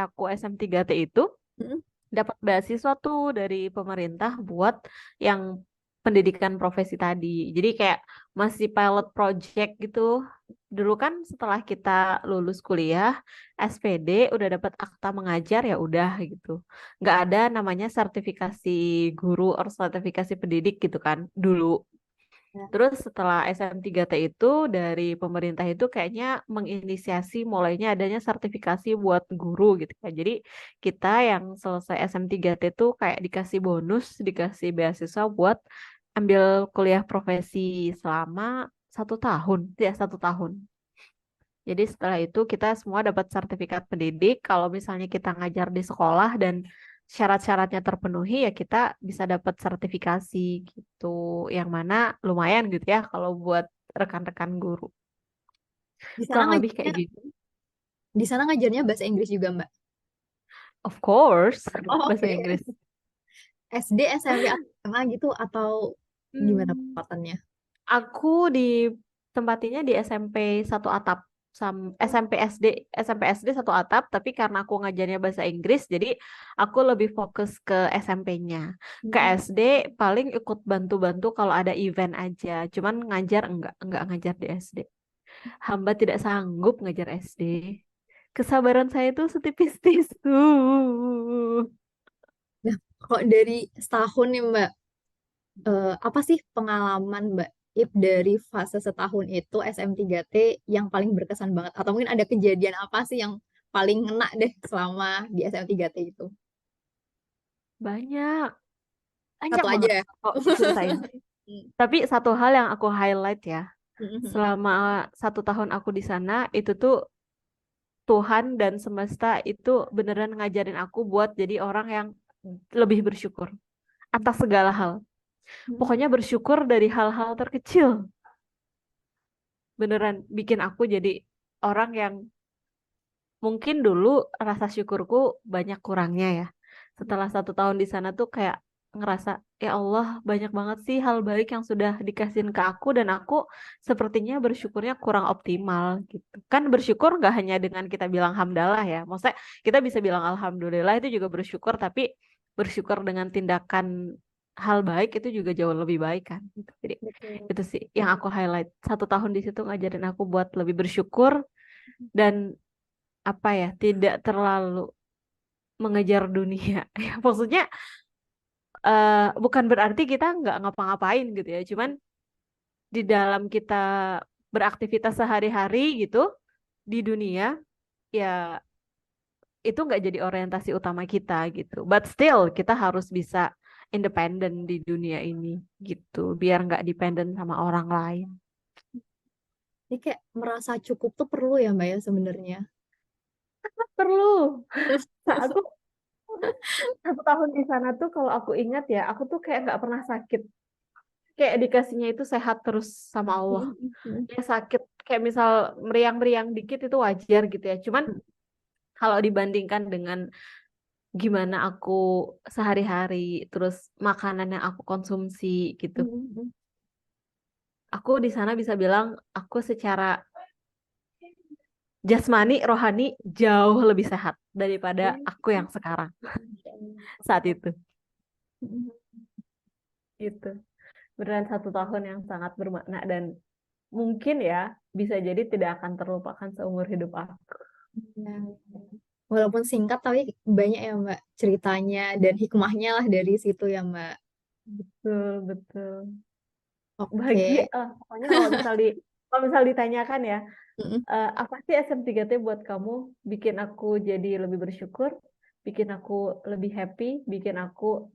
aku SM3T itu Mm-mm. dapat beasiswa tuh dari pemerintah buat yang pendidikan profesi tadi. Jadi kayak masih pilot project gitu. Dulu kan setelah kita lulus kuliah, SPD udah dapat akta mengajar ya udah gitu. Nggak ada namanya sertifikasi guru atau sertifikasi pendidik gitu kan dulu. Ya. Terus setelah SM3T itu dari pemerintah itu kayaknya menginisiasi mulainya adanya sertifikasi buat guru gitu kan. Jadi kita yang selesai SM3T itu kayak dikasih bonus, dikasih beasiswa buat ambil kuliah profesi selama 1 tahun, ya 1 tahun. Jadi setelah itu kita semua dapat sertifikat pendidik. Kalau misalnya kita ngajar di sekolah dan syarat-syaratnya terpenuhi ya kita bisa dapat sertifikasi gitu. Yang mana lumayan gitu ya kalau buat rekan-rekan guru. Di sana Kurang lebih kayak ngajarnya, gitu. di sana ngajarnya bahasa Inggris juga Mbak. Of course, Oh, bahasa oke. Inggris. SD, SMP, atau SMA gitu atau gimana Hmm, penempatannya? aku di tempatnya di SMP satu atap Oh. SMP SD satu atap tapi karena aku ngajarnya bahasa Inggris jadi aku lebih fokus ke SMP-nya. Ke Mm-mm. SD paling ikut bantu-bantu kalau ada event aja. Cuman ngajar enggak ngajar di SD. Hamba tidak sanggup ngajar SD. Kesabaran saya itu setipis tisu. Nah, kalau dari setahun nih Mbak, apa sih pengalaman Mbak Ip dari fase setahun itu SM3T yang paling berkesan banget? Atau mungkin ada kejadian apa sih yang paling ngena deh selama di SM3T itu? Banyak, banyak Satu aja banget ya? kok diceritain. Tapi satu hal yang aku highlight ya, Mm-mm. selama 1 tahun aku di sana itu tuh Tuhan dan semesta itu beneran ngajarin aku buat jadi orang yang lebih bersyukur atas segala hal. Pokoknya bersyukur dari hal-hal terkecil. Beneran bikin aku jadi orang yang mungkin dulu rasa syukurku banyak kurangnya ya. Setelah 1 tahun di sana tuh kayak ngerasa, ya Allah banyak banget sih hal baik yang sudah dikasihin ke aku dan aku sepertinya bersyukurnya kurang optimal gitu. Kan bersyukur nggak hanya dengan kita bilang hamdalah ya. Maksudnya kita bisa bilang alhamdulillah itu juga bersyukur, tapi bersyukur dengan tindakan hal baik itu juga jauh lebih baik kan. Gitu. Jadi Betul. itu sih yang aku highlight. 1 tahun di situ ngajarin aku buat lebih bersyukur dan apa ya tidak terlalu mengejar dunia. Ya, maksudnya bukan berarti kita nggak ngapa-ngapain gitu ya. Cuman di dalam kita beraktivitas sehari-hari gitu di dunia, ya itu nggak jadi orientasi utama kita gitu. But still kita harus bisa independen di dunia ini gitu, biar nggak dependen sama orang lain. Jadi kayak merasa cukup tuh perlu ya Mbak ya sebenarnya. Perlu. Nah, aku 1 tahun di sana tuh kalau aku ingat ya, aku tuh kayak nggak pernah sakit. Kayak dikasihnya itu sehat terus sama Allah. Ya sakit kayak misal meriang-meriang dikit itu wajar gitu ya. Cuman kalau dibandingkan dengan gimana aku sehari-hari, terus makanan yang aku konsumsi gitu, aku di sana bisa bilang aku secara jasmani, rohani jauh lebih sehat daripada aku yang sekarang saat itu. Gitu. Beneran 1 tahun yang sangat bermakna dan mungkin ya bisa jadi tidak akan terlupakan seumur hidup aku. Nah, walaupun singkat tapi banyak ya Mbak ceritanya dan hikmahnya lah dari situ ya Mbak. Betul, betul. Bahagia Oke. lah. Pokoknya kalau misal ditanyakan ya, Mm-mm. apa sih SM3T buat kamu? Bikin aku jadi lebih bersyukur, bikin aku lebih happy, bikin aku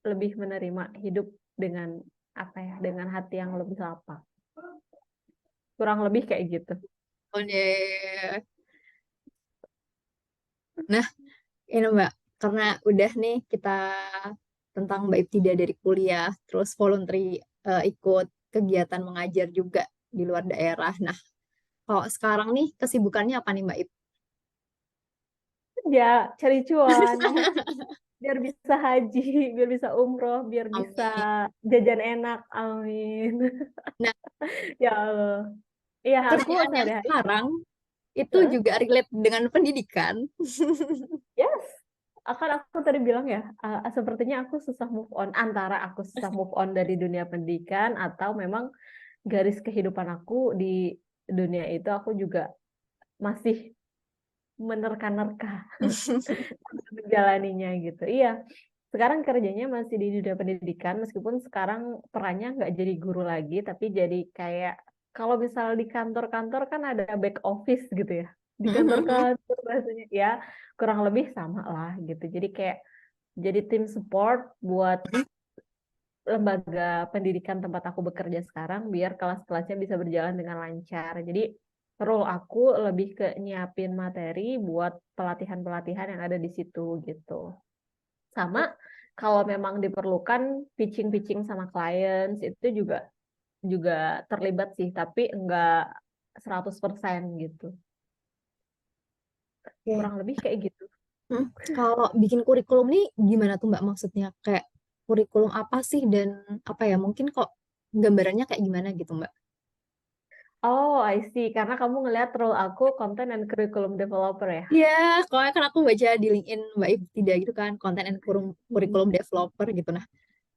lebih menerima hidup dengan apa ya, dengan hati yang lebih lapang. Kurang lebih kayak gitu. Oh, deh. Nah, ini Mbak, karena udah nih kita tentang Mbak Ibtida dari kuliah, terus voluntary ikut kegiatan mengajar juga di luar daerah. Nah, kalau sekarang nih kesibukannya apa nih Mbak Ib? Ya, cari cuan, biar bisa haji, biar bisa umroh, biar bisa Amin. jajan enak. Amin. Nah, Ya Allah. Iya, aku kerjaan yang sehari-hari. sekarang itu Heeh. juga relate dengan pendidikan. Yes. Akan aku tadi bilang ya, sepertinya aku susah move on antara aku susah move on dari dunia pendidikan atau memang garis kehidupan aku di dunia itu aku juga masih menerka-nerka menjalaninya gitu. Iya, sekarang kerjanya masih di dunia pendidikan meskipun sekarang perannya nggak jadi guru lagi, tapi jadi kayak kalau misal di kantor-kantor kan ada back office gitu ya. Di kantor-kantor bahasanya ya kurang lebih sama lah gitu. Jadi kayak jadi tim support buat lembaga pendidikan tempat aku bekerja sekarang biar kelas-kelasnya bisa berjalan dengan lancar. Jadi role aku lebih ke nyiapin materi buat pelatihan-pelatihan yang ada di situ gitu. Sama kalau memang diperlukan pitching-pitching sama clients itu juga juga terlibat sih, tapi enggak 100% gitu. Oke. Kurang lebih kayak gitu. Kalau bikin kurikulum nih gimana tuh Mbak maksudnya? Kayak kurikulum apa sih dan apa ya? Mungkin kok gambarannya kayak gimana gitu Mbak? Oh, I see. Karena kamu ngelihat role aku content and curriculum developer ya. Iya, kalau kan aku baca di LinkedIn Mbak Ibu tidak gitu kan, content and curriculum developer gitu. Nah,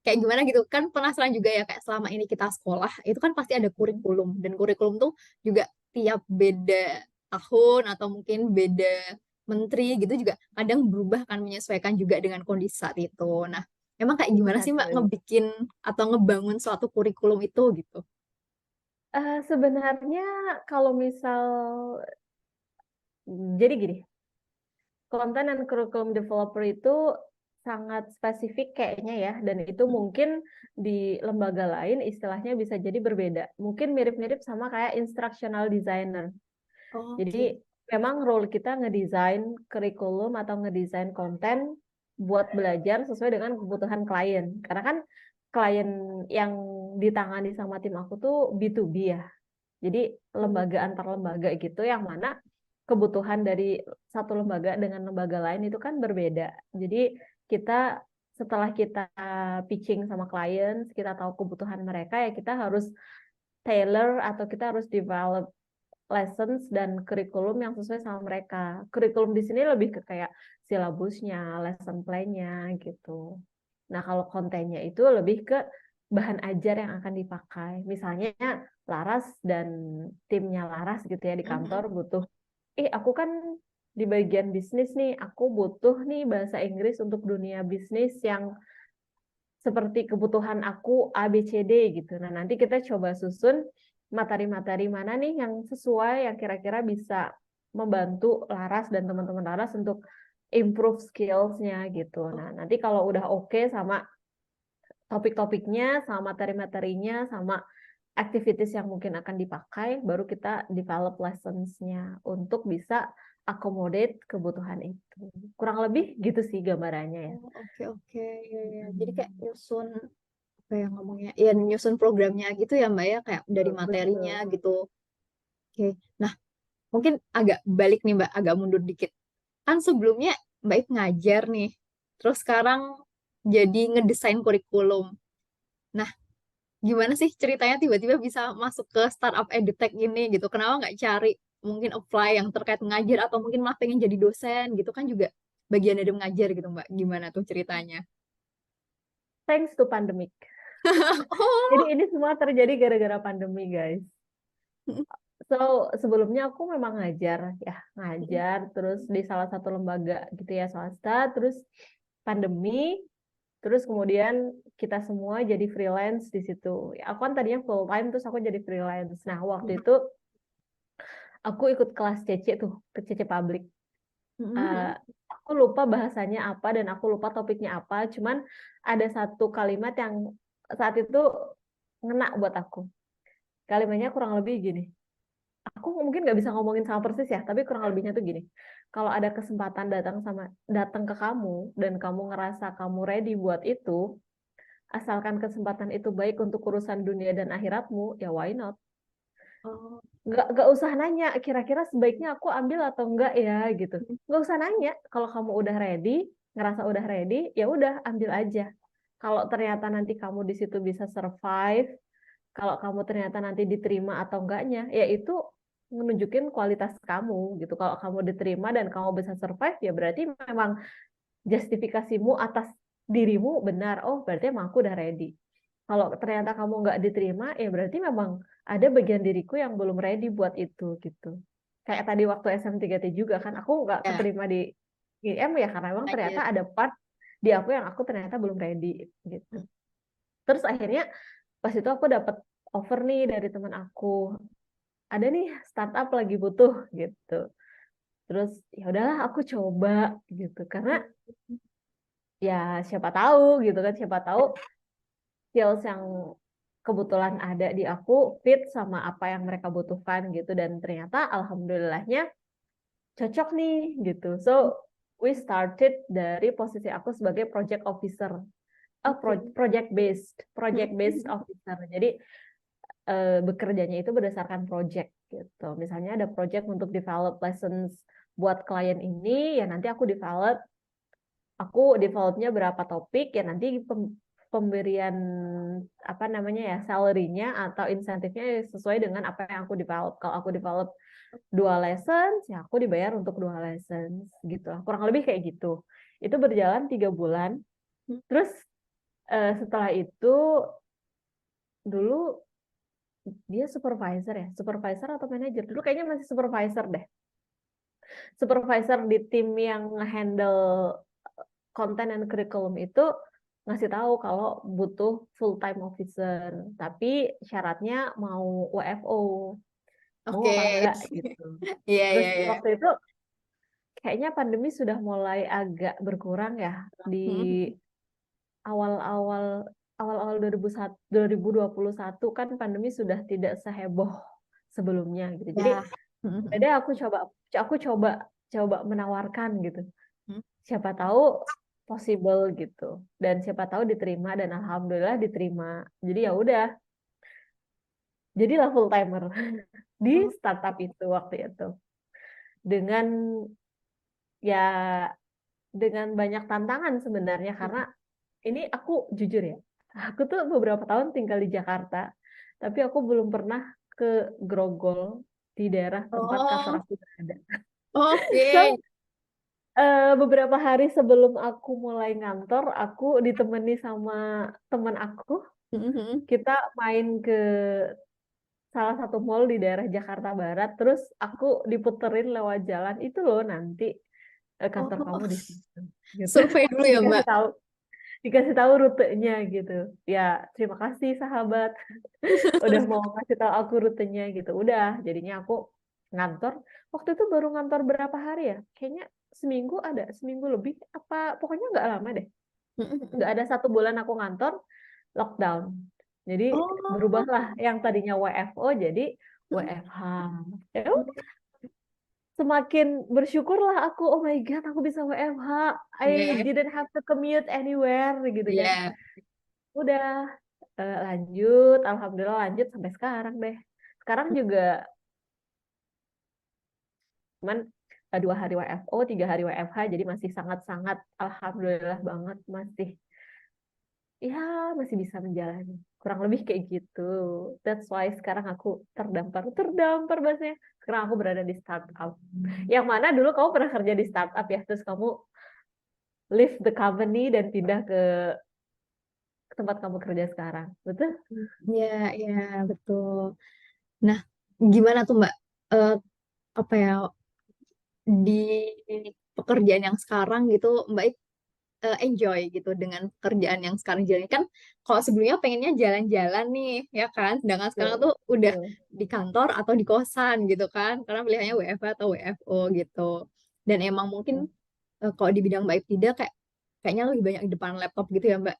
kayak gimana gitu kan penasaran juga ya kayak selama ini kita sekolah itu kan pasti ada kurikulum dan kurikulum tuh juga tiap beda tahun atau mungkin beda menteri gitu juga kadang berubah kan menyesuaikan juga dengan kondisi saat itu. Nah, emang kayak gimana sih Mbak Exactly. ngebikin atau ngebangun suatu kurikulum itu gitu? Sebenarnya kalau misal jadi gini, content and curriculum developer itu sangat spesifik kayaknya ya, dan itu mungkin di lembaga lain istilahnya bisa jadi berbeda. Mungkin mirip-mirip sama kayak instructional designer. Jadi Oke. memang role kita ngedesain kurikulum atau ngedesain konten buat belajar sesuai dengan kebutuhan klien. Karena kan klien yang ditangani sama tim aku tuh B2B ya. Jadi lembaga antar lembaga gitu yang mana kebutuhan dari satu lembaga dengan lembaga lain itu kan berbeda. Jadi kita setelah kita pitching sama klien, kita tahu kebutuhan mereka ya kita harus tailor atau kita harus develop lessons dan kurikulum yang sesuai sama mereka. Kurikulum di sini lebih ke kayak silabusnya, lesson plan-nya gitu. Nah, kalau kontennya itu lebih ke bahan ajar yang akan dipakai. Misalnya Laras dan timnya Laras gitu ya di kantor butuh, aku kan di bagian bisnis nih, aku butuh nih bahasa Inggris untuk dunia bisnis yang seperti kebutuhan aku A, B, C, D gitu. Nah, nanti kita coba susun materi-materi mana nih yang sesuai, yang kira-kira bisa membantu Laras dan teman-teman Laras untuk improve skills-nya gitu. Nah, nanti kalau udah oke sama topik-topiknya, sama materi-materinya, sama activities yang mungkin akan dipakai, baru kita develop lessons-nya untuk bisa accommodate kebutuhan itu. Kurang lebih gitu sih gambarannya ya. Oke, oke, ya. Jadi kayak nyusun apa ya ngomongnya, ya nyusun programnya gitu ya Mbak ya, kayak dari Betul. materinya gitu. Oke, nah mungkin agak balik nih Mbak, agak mundur dikit. Kan sebelumnya Mbak Ip ngajar nih, terus sekarang jadi ngedesain kurikulum. Nah, gimana sih ceritanya tiba-tiba bisa masuk ke startup edutech ini gitu? Kenapa nggak cari mungkin apply yang terkait mengajar atau mungkin malah pengen jadi dosen gitu kan juga bagian dari mengajar gitu Mbak. Gimana tuh ceritanya? Thanks to pandemic. Jadi Oh, ini semua terjadi gara-gara pandemi, guys. So, sebelumnya aku memang ngajar terus di salah satu lembaga gitu ya, swasta, terus pandemi, terus kemudian kita semua jadi freelance di situ. Ya, aku kan tadinya full time, terus aku jadi freelance. Nah, waktu itu aku ikut kelas CC tuh, ke CC Public. Aku lupa bahasanya apa dan aku lupa topiknya apa, cuman ada satu kalimat yang saat itu ngena buat aku. Kalimatnya kurang lebih gini. Aku mungkin nggak bisa ngomongin sama persis ya, tapi kurang lebihnya tuh gini. Kalau ada kesempatan datang ke kamu dan kamu ngerasa kamu ready buat itu, asalkan kesempatan itu baik untuk urusan dunia dan akhiratmu, ya why not? oh, Nggak usah nanya, kira-kira sebaiknya aku ambil atau enggak ya gitu. Nggak usah nanya. Kalau kamu udah ready, ngerasa udah ready, ya udah ambil aja. Kalau ternyata nanti kamu di situ bisa survive, kalau kamu ternyata nanti diterima atau enggaknya, ya itu menunjukin kualitas kamu gitu. Kalau kamu diterima dan kamu bisa survive, ya berarti memang justifikasimu atas dirimu benar. Oh, berarti emang aku udah ready. Kalau ternyata kamu nggak diterima, ya berarti memang ada bagian diriku yang belum ready buat itu gitu. Kayak tadi waktu SM3T juga kan, aku nggak ya, keterima di IM ya karena memang ternyata ngajar. ada part di aku yang aku ternyata belum ready gitu. Terus akhirnya pas itu aku dapat offer nih dari teman aku, ada nih startup lagi butuh gitu. Terus ya udahlah aku coba gitu karena ya siapa tahu gitu kan, siapa tahu skills yang kebetulan ada di aku fit sama apa yang mereka butuhkan gitu, dan ternyata alhamdulillahnya cocok nih gitu. So we started dari posisi aku sebagai project officer, project based officer. Jadi bekerjanya itu berdasarkan project gitu. Misalnya ada project untuk develop lessons buat klien ini, ya nanti aku developnya berapa topik, ya nanti pemberian apa namanya ya, salary-nya atau insentifnya sesuai dengan apa yang aku develop. Kalau aku develop 2 lessons, ya aku dibayar untuk 2 lessons gitu. Kurang lebih kayak gitu. Itu berjalan 3 bulan. Terus setelah itu dulu dia supervisor atau manajer. Dulu kayaknya masih supervisor deh. Supervisor di tim yang handle konten dan kurikulum itu ngasih tahu kalau butuh full time officer, tapi syaratnya mau WFO, mau Oke, apa enggak gitu. iya, Terus iya, iya. waktu itu kayaknya pandemi sudah mulai agak berkurang ya di awal-awal awal-awal 2021 kan pandemi sudah tidak seheboh sebelumnya gitu. Jadi Ya. ada aku coba menawarkan gitu. Siapa tahu possible gitu. Dan siapa tahu diterima dan alhamdulillah diterima. Jadi ya udah, jadilah full timer di startup itu waktu itu. Dengan ya dengan banyak tantangan sebenarnya karena ini aku jujur ya. Aku tuh beberapa tahun tinggal di Jakarta, tapi aku belum pernah ke Grogol di daerah tempat kantor Oh, aku berada. So, oke. beberapa hari sebelum aku mulai ngantor, aku ditemani sama teman aku. Kita main ke salah satu mall di daerah Jakarta Barat, terus aku diputerin lewat jalan, itu loh nanti kantor Oh, kamu di situ. Gitu. survei dulu ya Dikasih Mbak. tahu. dikasih tahu rutenya gitu. Ya, terima kasih sahabat udah mau kasih tahu aku rutenya gitu. Udah, jadinya aku ngantor. Waktu itu baru ngantor berapa hari ya? Kayaknya seminggu lebih. Apa pokoknya nggak lama deh. Nggak ada 1 bulan aku ngantor, lockdown. Jadi Oh, berubahlah yang tadinya WFO jadi WFH. Ya udah, semakin bersyukurlah aku. Oh my God, aku bisa WFH. I iya, didn't have to commute anywhere gitu kan. iya. Udah lanjut, alhamdulillah lanjut sampai sekarang deh. Sekarang juga cuman 2 hari WFO, 3 hari WFH, jadi masih sangat-sangat alhamdulillah banget masih bisa menjalani. Kurang lebih kayak gitu. That's why sekarang aku terdampar bahasanya. Sekarang aku berada di startup. Yang mana dulu kamu pernah kerja di startup ya, terus kamu leave the company dan pindah ke tempat kamu kerja sekarang. Betul? Iya, iya, betul. Nah, gimana tuh Mbak? Eh, apa ya, di pekerjaan yang sekarang gitu, Mbak enjoy gitu dengan pekerjaan yang sekarang jalan kan? Kalau sebelumnya pengennya jalan-jalan nih, ya kan? Sedangkan sekarang Betul. tuh udah Betul. di kantor atau di kosan gitu kan? Karena pilihannya WFH atau WFO gitu. Dan emang mungkin kalau di bidang Mbak Ip tidak kayaknya lebih banyak di depan laptop gitu ya Mbak,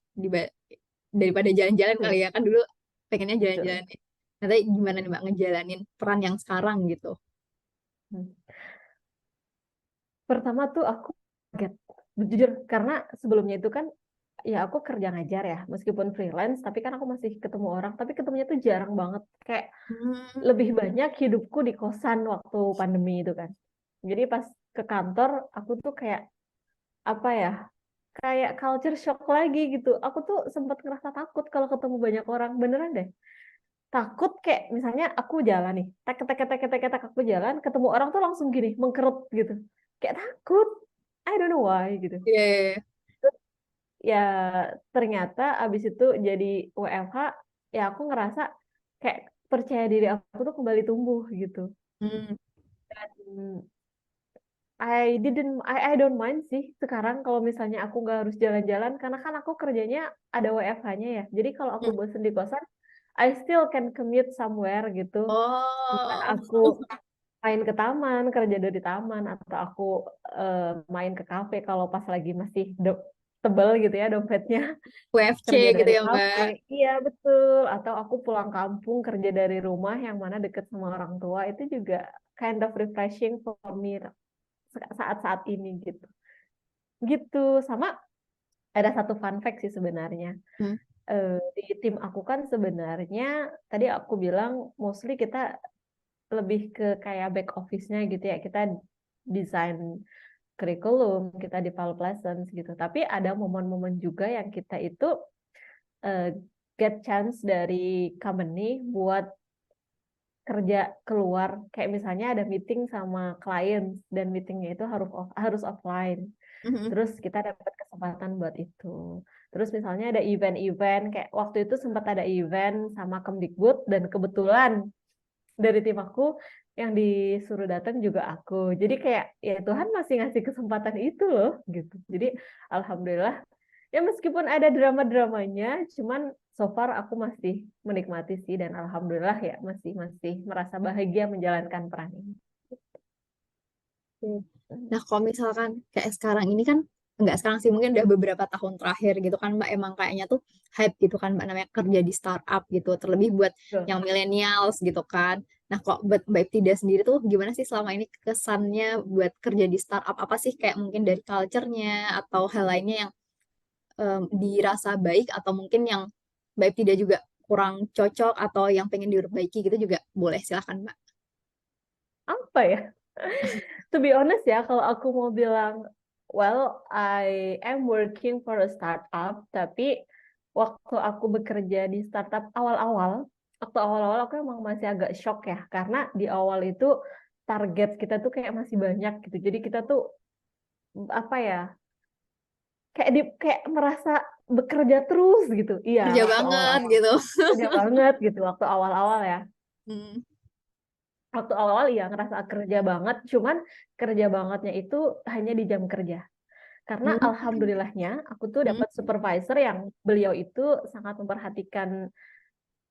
daripada jalan-jalan kali Betul. ya kan dulu pengennya Betul. jalan-jalan nih. Nanti gimana nih Mbak ngejalanin peran yang sekarang gitu? Hmm. Pertama tuh aku kaget, jujur, karena sebelumnya itu kan ya aku kerja ngajar ya, meskipun freelance, tapi kan aku masih ketemu orang, tapi ketemunya tuh jarang banget, kayak Hmm, lebih banyak hidupku di kosan waktu pandemi itu kan. Jadi pas ke kantor, aku tuh kayak apa ya, kayak culture shock lagi gitu. Aku tuh sempat ngerasa takut kalau ketemu banyak orang, beneran deh. Takut kayak misalnya aku jalan nih, tek tek tek tek tek tek aku jalan, ketemu orang tuh langsung gini, mengkerut gitu. Kayak takut. I don't know why gitu. iya, iya, iya. Ya ternyata abis itu jadi WFH, ya aku ngerasa kayak percaya diri aku tuh kembali tumbuh gitu. Hmm, Dan I don't mind sih sekarang kalau misalnya aku nggak harus jalan-jalan karena kan aku kerjanya ada WFH-nya ya. Jadi kalau aku hmm. bosen di kosan, I still can commute somewhere gitu. Entah Oh, aku main ke taman, kerja dari taman, atau aku main ke kafe kalau pas lagi masih tebel gitu ya dompetnya, WFC kerja gitu dari ya kafe. Mbak. Iya betul. Atau aku pulang kampung kerja dari rumah yang mana deket sama orang tua itu juga kind of refreshing for me saat-saat ini gitu. Gitu. Sama ada satu fun fact sih sebenarnya. Hmm, Di tim aku kan sebenarnya tadi aku bilang mostly kita lebih ke kayak back office-nya gitu ya. Kita desain kurikulum, kita di Pal Lessons gitu. Tapi ada momen-momen juga yang kita itu eh, get chance dari company buat kerja keluar. Kayak misalnya ada meeting sama klien dan meetingnya itu harus offline. hmm. Terus kita dapat kesempatan buat itu. Terus misalnya ada event-event, kayak waktu itu sempat ada event sama Kemdikbud dan kebetulan dari tim aku yang disuruh datang juga aku. Jadi kayak ya Tuhan masih ngasih kesempatan itu loh gitu. Jadi alhamdulillah ya meskipun ada drama-dramanya, cuman so far aku masih menikmati sih dan alhamdulillah ya masih masih merasa bahagia menjalankan peran ini. Nah, kalau misalkan kayak sekarang ini kan, enggak sekarang sih, mungkin udah beberapa tahun terakhir gitu kan, Mbak, emang kayaknya tuh hype gitu kan, Mbak, namanya kerja di startup gitu, terlebih buat Betul. yang millennials gitu kan. Nah, kok buat Mbak Tidak sendiri tuh gimana sih selama ini kesannya buat kerja di startup? Apa sih kayak mungkin dari culture-nya atau hal lainnya yang dirasa baik atau mungkin yang Mbak Tidak juga kurang cocok atau yang pengen diperbaiki gitu juga boleh, silahkan, Mbak. Apa ya? To be honest ya, kalau aku mau bilang, well, I am working for a startup, tapi waktu aku bekerja di startup waktu awal-awal aku emang masih agak shock ya, karena di awal itu target kita tuh kayak masih banyak gitu. Jadi kita tuh apa ya, kayak merasa bekerja terus gitu. Iya, Kerja waktu banget awal-awal gitu. kerja banget gitu, waktu awal-awal ya. Hmm. Waktu awal-awal ya ngerasa kerja banget, cuman kerja bangetnya itu hanya di jam kerja. Karena Hmm. alhamdulillahnya aku tuh Hmm. dapat supervisor yang beliau itu sangat memperhatikan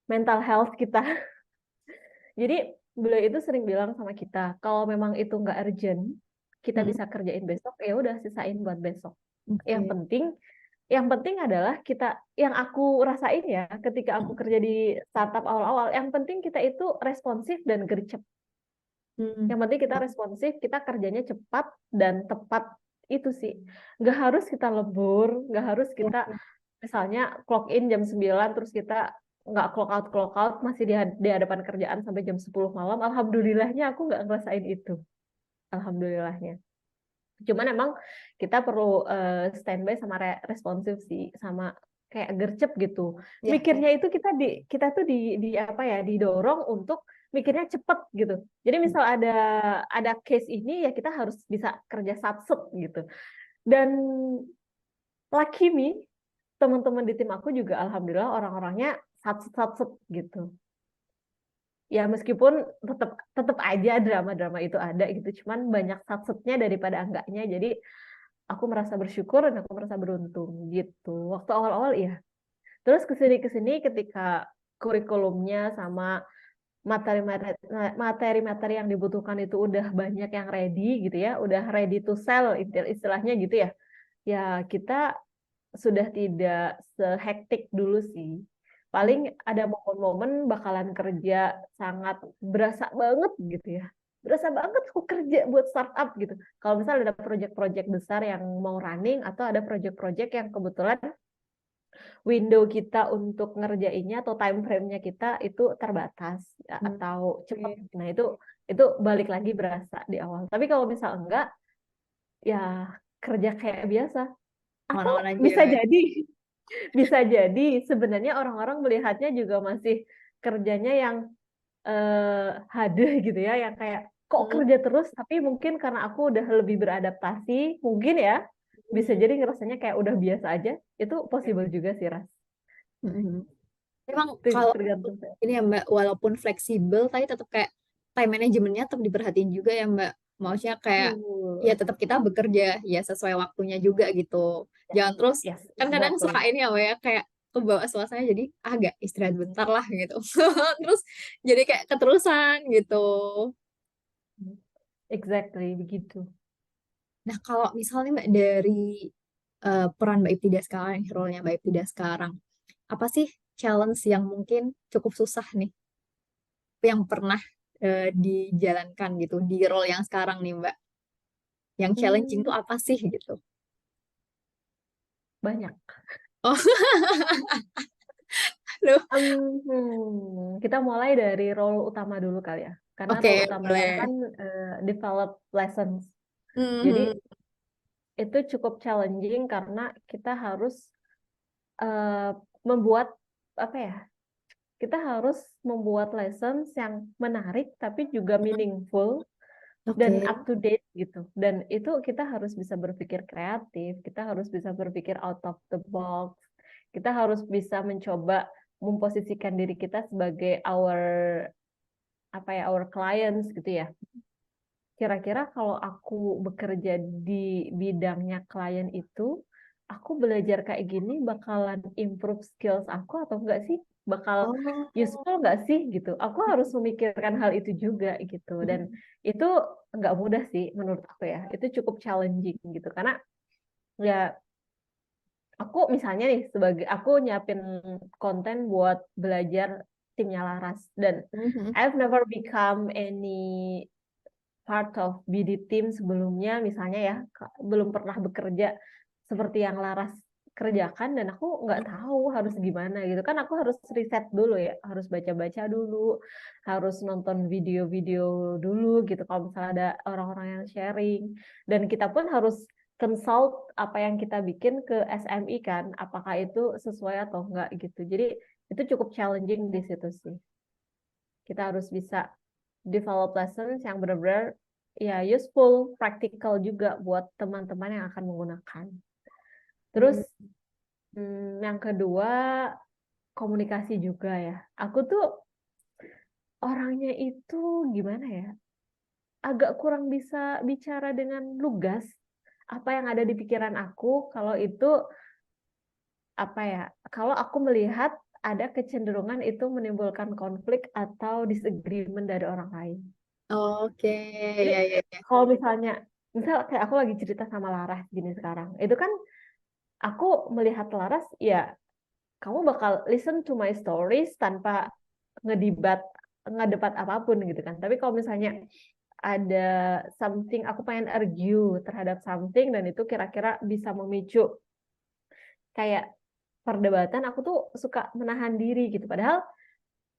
mental health kita. Jadi beliau itu sering bilang sama kita, kalau memang itu nggak urgent, kita Hmm. bisa kerjain besok, ya udah sisain buat besok. Yang Oke. penting, yang penting adalah kita, yang aku rasain ya, ketika aku kerja di startup awal-awal, yang penting kita itu responsif dan gercep. Hmm. Yang penting kita responsif, kita kerjanya cepat dan tepat, itu sih. Nggak harus kita lembur, nggak harus Ya. kita misalnya clock in jam 9 terus kita nggak clock out masih di hadapan kerjaan sampai jam 10 malam. Alhamdulillahnya aku nggak ngerasain itu. Alhamdulillahnya. Cuman emang kita perlu standby sama responsif sih, sama kayak gercep gitu. Ya. Mikirnya itu kita tuh di apa ya, didorong untuk mikirnya cepet gitu. Jadi misal ada case ini ya kita harus bisa kerja satset gitu. Dan lucky me, teman-teman di tim aku juga alhamdulillah orang-orangnya satset gitu. Ya meskipun tetap aja drama-drama itu ada gitu, cuman banyak satsetnya daripada enggaknya. Jadi aku merasa bersyukur dan aku merasa beruntung gitu. Waktu awal-awal iya. Terus kesini ketika kurikulumnya sama materi-materi yang dibutuhkan itu udah banyak yang ready gitu ya, udah ready to sell istilahnya gitu ya. Ya kita sudah tidak sehektik dulu sih. Paling ada momen-momen bakalan kerja sangat berasa banget gitu ya. Berasa banget aku kerja buat startup gitu. Kalau misalnya ada project-project besar yang mau running atau ada project-project yang kebetulan window kita untuk ngerjainnya atau time frame-nya kita itu terbatas ya, Hmm. atau cepat. Oke. Nah, itu balik lagi berasa di awal. Tapi kalau misal enggak, ya kerja kayak biasa. Aku Aman-aman aja bisa ya. jadi sebenarnya orang-orang melihatnya juga masih kerjanya yang hadeh gitu ya, yang kayak kok Hmm. kerja terus, tapi mungkin karena aku udah lebih beradaptasi, mungkin ya, bisa Hmm. jadi ngerasanya kayak udah biasa aja, itu possible juga sih, Ras. Hmm. Emang Itu kalau tergantung. ini ya Mbak, walaupun fleksibel, tapi tetap kayak time manajemennya tetap diperhatiin juga ya Mbak. Maksudnya kayak ya Betul. tetap kita bekerja ya sesuai waktunya juga gitu. Jangan terus Yes, kan kadang suka exactly. ini ya Mbak ya kayak kebawa suasana jadi agak istirahat bentar lah gitu. Terus jadi kayak keterusan gitu. Exactly, begitu. Nah kalau misalnya Mbak dari peran Mbak Ibtida sekarang, role-nya Mbak Ibtida sekarang, apa sih challenge yang mungkin cukup susah nih yang pernah dijalankan gitu di role yang sekarang nih Mbak? Yang challenging tuh Hmm, apa sih gitu? banyak. Oh, loh. Kita mulai dari role utama dulu kali ya. Karena Oke, role utama itu boleh. kan develop lessons. Jadi Mhm. itu cukup challenging karena kita harus eh, membuat apa ya? Kita harus membuat lessons yang menarik tapi juga meaningful dan Oke. up to date gitu. Dan itu kita harus bisa berpikir kreatif, kita harus bisa berpikir out of the box, kita harus bisa mencoba memposisikan diri kita sebagai our clients gitu ya. Kira-kira kalau aku bekerja di bidangnya klien itu, aku belajar kayak gini bakalan improve skills aku atau enggak sih? Bakal Oh. useful nggak sih gitu? Aku harus memikirkan hal itu juga gitu. Dan itu nggak mudah sih menurut aku ya. Itu cukup challenging gitu. Karena ya aku misalnya nih sebagai aku nyiapin konten buat belajar timnya Laras. Dan Mhm. I've never become any part of BD team sebelumnya misalnya ya belum pernah bekerja seperti yang Laras kerjakan dan aku nggak tahu harus gimana gitu kan aku harus riset dulu ya harus baca-baca dulu harus nonton video-video dulu gitu kalau misalnya ada orang-orang yang sharing dan kita pun harus consult apa yang kita bikin ke SMI kan apakah itu sesuai atau enggak gitu jadi itu cukup challenging di situ sih kita harus bisa develop lessons yang benar-benar ya useful, practical juga buat teman-teman yang akan menggunakan. Terus Hmm. yang kedua komunikasi juga ya. Aku tuh orangnya itu gimana ya? Agak kurang bisa bicara dengan lugas. apa yang ada di pikiran aku kalau itu apa ya? Kalau aku melihat ada kecenderungan itu menimbulkan konflik atau disagreement dari orang lain. Oke, Jadi ya ya ya. kalau misalnya, misal kayak aku lagi cerita sama Laras gini sekarang, itu kan aku melihat Laras, ya kamu bakal listen to my stories tanpa ngedebat apapun gitu kan. Tapi kalau misalnya ada something, aku pengen argue terhadap something dan itu kira-kira bisa memicu kayak perdebatan, aku tuh suka menahan diri gitu. Padahal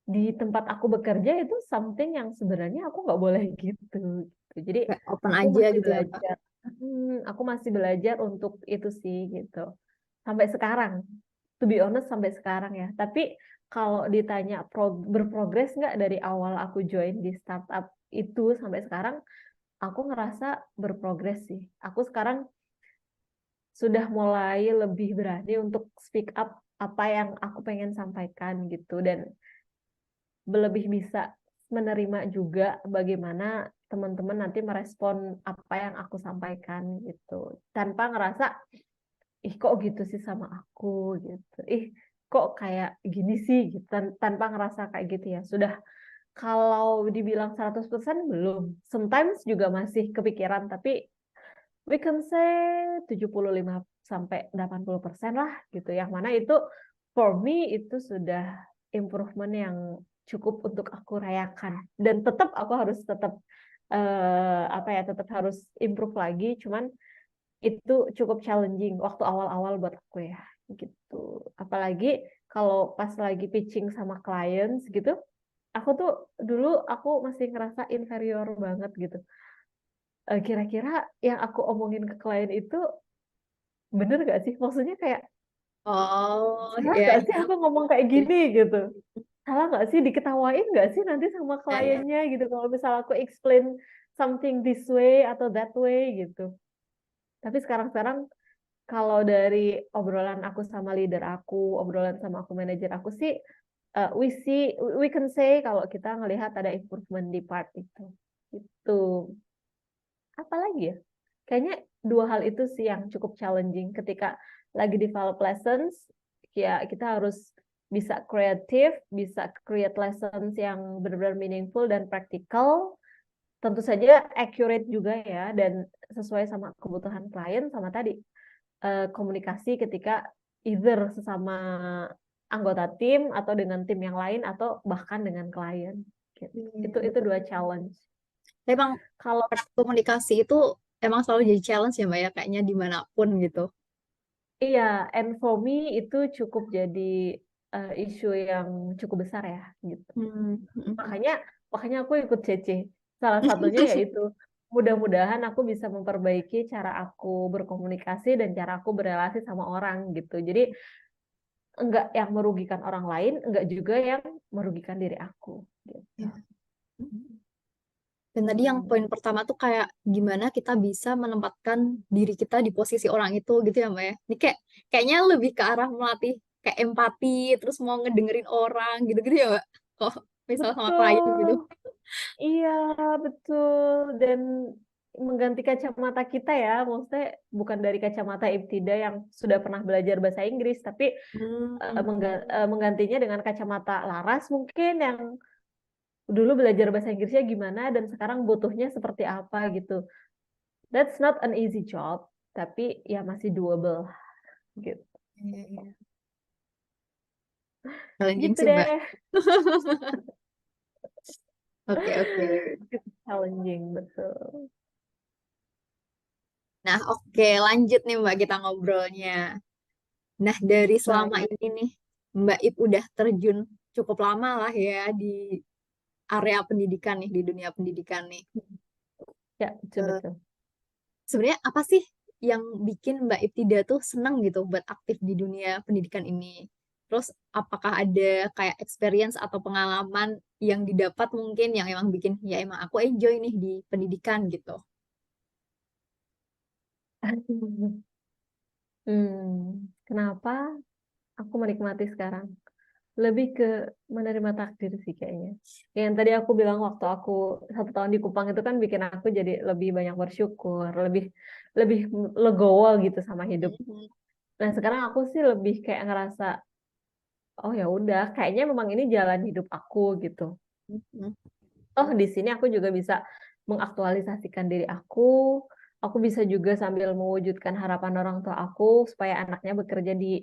di tempat aku bekerja itu something yang sebenarnya aku nggak boleh gitu. Jadi Kayak open aku aja masih gitu ya, Mbak. belajar. Aku masih belajar untuk itu sih gitu. Sampai sekarang, to be honest sampai sekarang ya. Tapi kalau ditanya berprogres nggak dari awal aku join di startup itu sampai sekarang, aku ngerasa berprogres sih. Aku sekarang sudah mulai lebih berani untuk speak up apa yang aku pengen sampaikan gitu dan lebih bisa menerima juga bagaimana teman-teman nanti merespon apa yang aku sampaikan gitu tanpa ngerasa ih kok gitu sih sama aku gitu kok kayak gini sih gitu tanpa ngerasa kayak gitu ya sudah kalau dibilang 100% belum sometimes juga masih kepikiran tapi we can say 75 sampai 80% lah gitu. Yang mana itu for me itu sudah improvement yang cukup untuk aku rayakan. Dan tetap aku harus tetap apa ya, tetap harus improve lagi. Cuman itu cukup challenging waktu awal-awal buat aku ya gitu. Apalagi kalau pas lagi pitching sama clients gitu, aku tuh dulu aku masih ngerasa inferior banget gitu. Kira-kira yang aku omongin ke klien itu bener gak sih? Maksudnya kayak, Oh, salah ya gak sih ya. aku ngomong kayak gini gitu? Salah gak sih? Diketawain gak sih nanti sama Ya ya. kliennya gitu? Kalau misal aku explain something this way atau that way gitu. Tapi sekarang-sekarang kalau dari obrolan aku sama leader aku, obrolan sama aku manajer aku sih, we can say kalau kita ngelihat ada improvement di part itu. Itu. Apalagi ya? Kayaknya dua hal itu sih yang cukup challenging ketika lagi develop lessons, ya kita harus bisa kreatif, bisa create lessons yang benar-benar meaningful dan practical, tentu saja accurate juga ya, dan sesuai sama kebutuhan klien, sama tadi, komunikasi ketika either sesama anggota tim, atau dengan tim yang lain, atau bahkan dengan klien. Gitu. Itu Betul. dua challenge. Tapi emang Kalau komunikasi itu emang selalu jadi challenge ya, Mbak ya, kayaknya dimanapun gitu. iya, and for me itu cukup jadi isu yang cukup besar ya, gitu. Hmm. Makanya, makanya aku ikut CC. Salah satunya yaitu mudah-mudahan aku bisa memperbaiki cara aku berkomunikasi dan cara aku berrelasi sama orang gitu. Jadi enggak yang merugikan orang lain, enggak juga yang merugikan diri aku. Gitu. Ya. Dan tadi yang poin pertama tuh kayak gimana kita bisa menempatkan diri kita di posisi orang itu gitu ya, Mbak ya. Ini kayaknya lebih ke arah melatih kayak empati, terus mau ngedengerin orang gitu-gitu ya, Mbak. Kok misal sama klien gitu. Betul. Iya, betul. Dan mengganti kacamata kita ya, maksudnya bukan dari kacamata Ibtida yang sudah pernah belajar bahasa Inggris, tapi Hmm. menggantinya dengan kacamata Laras mungkin yang dulu belajar bahasa Inggrisnya gimana dan sekarang butuhnya seperti apa gitu. That's not an easy job, tapi ya masih doable gitu. Iya, iya. Challenging Gitu sih, Mbak. deh. Oke, oke. It's challenging, betul. Nah, oke, lanjut nih Mbak kita ngobrolnya. Nah, dari selama Baik, ini nih, Mbak Ip udah terjun cukup lama lah ya di area pendidikan nih, di dunia pendidikan nih. ya Eh, betul. Sebenarnya apa sih yang bikin Mbak Iptida tuh senang gitu buat aktif di dunia pendidikan ini? Terus apakah ada kayak experience atau pengalaman yang didapat mungkin yang emang bikin ya emang aku enjoy nih di pendidikan gitu? Kenapa aku menikmati sekarang? lebih ke menerima takdir sih kayaknya. Yang tadi aku bilang waktu aku 1 tahun di Kupang itu kan bikin aku jadi lebih banyak bersyukur, lebih lebih legowo gitu sama hidup. Mhm. Nah sekarang aku sih lebih kayak ngerasa, oh ya udah, kayaknya memang ini jalan hidup aku gitu. Mhm. Oh di sini aku juga bisa mengaktualisasikan diri aku bisa juga sambil mewujudkan harapan orang tua aku supaya anaknya bekerja di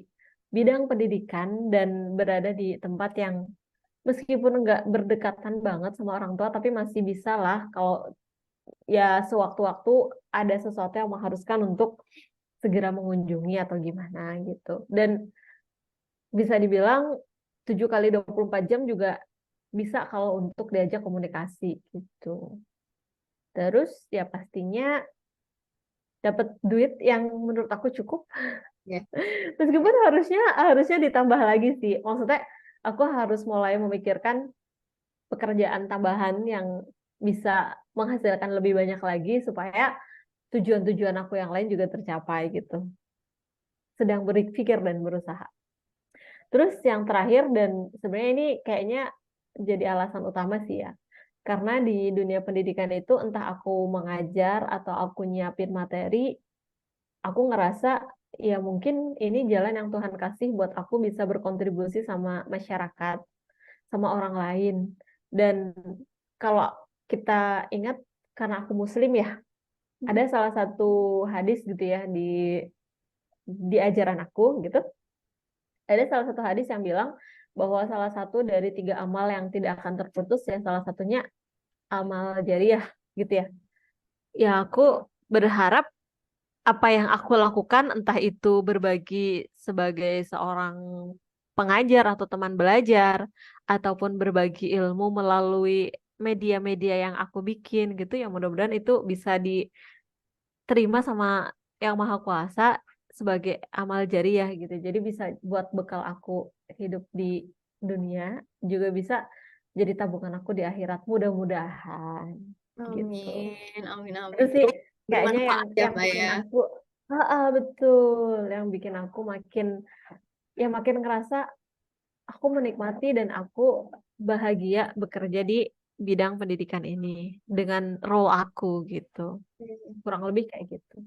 bidang pendidikan dan berada di tempat yang meskipun nggak berdekatan banget sama orang tua, tapi masih bisa lah kalau ya sewaktu-waktu ada sesuatu yang mengharuskan untuk segera mengunjungi atau gimana gitu. Dan bisa dibilang 7 kali 24 jam juga bisa kalau untuk diajak komunikasi gitu. Terus ya pastinya dapat duit yang menurut aku cukup. Ya. Meskipun harusnya ditambah lagi sih. Maksudnya aku harus mulai memikirkan pekerjaan tambahan yang bisa menghasilkan lebih banyak lagi supaya tujuan-tujuan aku yang lain juga tercapai gitu. Sedang berpikir dan berusaha. Terus yang terakhir dan sebenarnya ini kayaknya jadi alasan utama sih ya. Karena di dunia pendidikan itu entah aku mengajar atau aku nyiapin materi, aku ngerasa ya mungkin ini jalan yang Tuhan kasih buat aku bisa berkontribusi sama masyarakat, sama orang lain. Dan kalau kita ingat karena aku muslim ya, ada salah satu hadis gitu ya di ajaran aku gitu. Ada salah satu hadis yang bilang bahwa salah satu dari 3 amal yang tidak akan terputus ya salah satunya amal jariah gitu ya. Ya, aku berharap apa yang aku lakukan, entah itu berbagi sebagai seorang pengajar atau teman belajar, ataupun berbagi ilmu melalui media-media yang aku bikin gitu, ya mudah-mudahan itu bisa diterima sama Yang Maha Kuasa sebagai amal jariah gitu. Jadi bisa buat bekal aku hidup di dunia, juga bisa jadi tabungan aku di akhirat mudah-mudahan gitu. Amin, amin, Itu amin. sih Semoga kayaknya yang bermanfaat ya, yang Mbak bikin ya. aku betul, yang bikin aku makin ngerasa aku menikmati dan aku bahagia bekerja di bidang pendidikan ini dengan role aku gitu. Kurang lebih kayak gitu.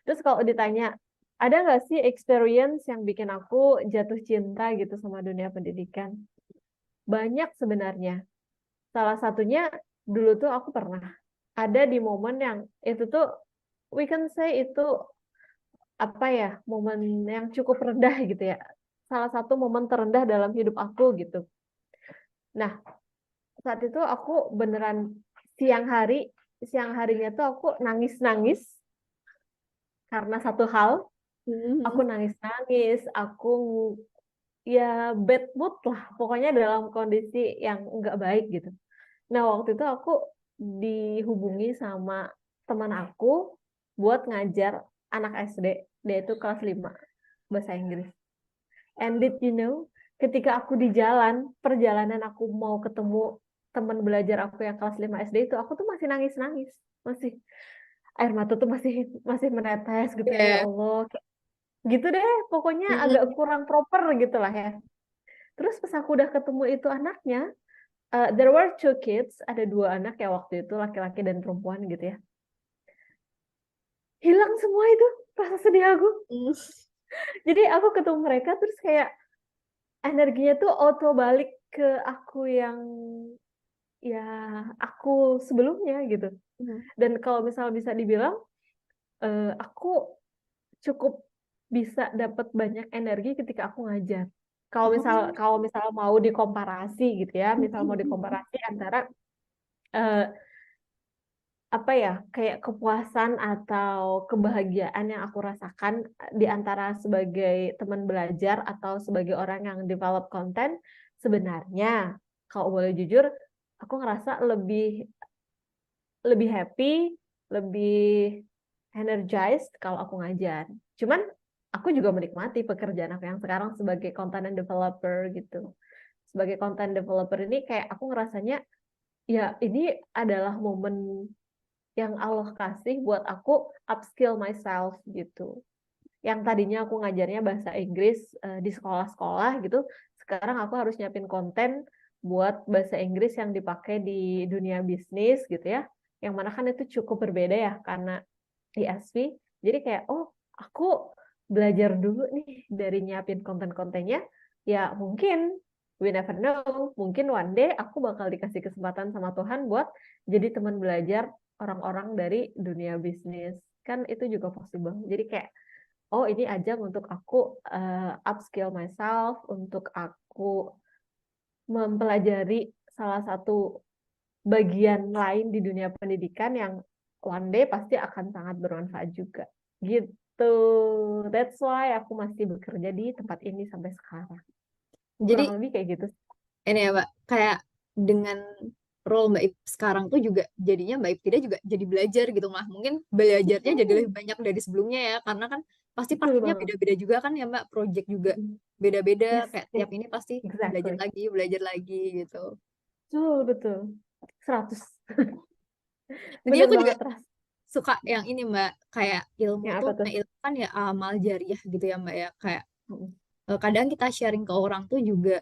Terus kalau ditanya, ada nggak sih experience yang bikin aku jatuh cinta gitu sama dunia pendidikan? Banyak sebenarnya. Salah satunya dulu tuh aku pernah ada di momen yang itu tuh we can say itu apa ya, momen yang cukup rendah gitu ya. Salah satu momen terendah dalam hidup aku gitu. Nah, saat itu aku beneran siang harinya tuh aku nangis-nangis karena satu hal. Aku Mhm. nangis-nangis, aku ya bad mood lah, pokoknya dalam kondisi yang nggak baik gitu. Nah, waktu itu aku dihubungi sama teman aku buat ngajar anak SD, dia itu kelas 5 bahasa Inggris. And did you know, ketika aku di jalan, perjalanan aku mau ketemu teman belajar aku yang kelas 5 SD itu, aku tuh masih nangis-nangis, masih air mata tuh masih masih menetes gitu ya Ya. Allah. Gitu deh, pokoknya agak Mhm. kurang proper gitu lah ya. Terus pas aku udah ketemu itu anaknya, there were 2 kids, ada 2 anak ya waktu itu, laki-laki dan perempuan gitu ya. Hilang semua itu rasa sedih aku. Mhm. Jadi aku ketemu mereka terus kayak energinya tuh auto balik ke aku yang ya aku sebelumnya gitu. Mhm. Dan kalau misal bisa dibilang aku cukup bisa dapat banyak energi ketika aku ngajar. Kalau misal Oh. kalau misal mau dikomparasi gitu ya, misal mau Mhm. dikomparasi antara eh, apa ya, kayak kepuasan atau kebahagiaan yang aku rasakan di antara sebagai teman belajar atau sebagai orang yang develop konten, sebenarnya kalau boleh jujur, aku ngerasa lebih lebih happy, lebih energized kalau aku ngajar. Cuman aku juga menikmati pekerjaan aku yang sekarang sebagai content developer gitu. Sebagai content developer ini kayak aku ngerasanya ya ini adalah momen yang Allah kasih buat aku upskill myself gitu. Yang tadinya aku ngajarnya bahasa Inggris di sekolah-sekolah gitu, sekarang aku harus nyiapin konten buat bahasa Inggris yang dipakai di dunia bisnis gitu ya. Yang mana kan itu cukup berbeda ya karena ISV. Jadi kayak, oh aku belajar dulu nih dari nyiapin konten-kontennya. Ya mungkin, we never know, mungkin one day aku bakal dikasih kesempatan sama Tuhan buat jadi teman belajar orang-orang dari dunia bisnis. Kan itu juga possible. Jadi kayak, oh ini ajang untuk aku upskill myself, untuk aku mempelajari salah satu bagian lain di dunia pendidikan yang one day pasti akan sangat bermanfaat juga. Gitu. That's why aku masih bekerja di tempat ini sampai sekarang. Jadi Kurang lebih kayak gitu. ini ya Mbak, kayak dengan role Mbak Ip sekarang tuh juga jadinya Mbak Ip tidak juga jadi belajar gitu mah. Mungkin belajarnya jadi lebih banyak dari sebelumnya ya, karena kan pasti Betul partinya banget. beda-beda juga kan ya Mbak, project juga beda-beda, Yes, kayak yes, tiap ini pasti exactly. belajar lagi gitu. Betul, betul. 100. Jadi Bener aku juga banget, Ras. suka yang ini Mbak, kayak ilmu Yang tuh, apa tuh? nah ilmu kan ya amal jariah gitu ya Mbak ya, kayak Mm. kadang kita sharing ke orang tuh juga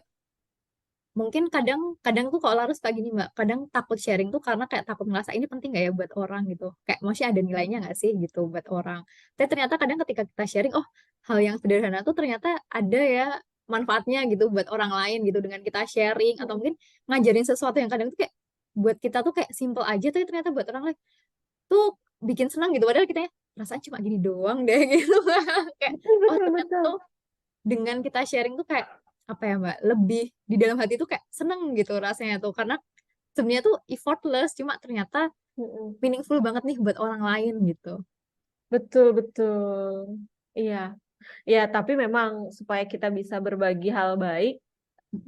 mungkin kadang kadang tuh kalau Laras kayak gini Mbak, kadang takut sharing tuh karena kayak takut ngerasa ini penting gak ya buat orang gitu, kayak masih ada nilainya nggak sih gitu buat orang. Tapi ternyata kadang ketika kita sharing, oh hal yang sederhana tuh ternyata ada ya manfaatnya gitu buat orang lain gitu dengan kita sharing, atau mungkin ngajarin sesuatu yang kadang tuh kayak buat kita tuh kayak simple aja tapi ternyata buat orang lain tuh bikin senang gitu, padahal kita perasaan cuma gini doang deh gitu. Kayak Betul, oh betul, ternyata betul. tuh dengan kita sharing tuh kayak apa ya Mbak, lebih di dalam hati tuh kayak seneng gitu rasanya tuh, karena sebenarnya tuh effortless cuma ternyata Mm-mm. meaningful banget nih buat orang lain gitu. Betul, betul. Iya. Ya, tapi memang supaya kita bisa berbagi hal baik,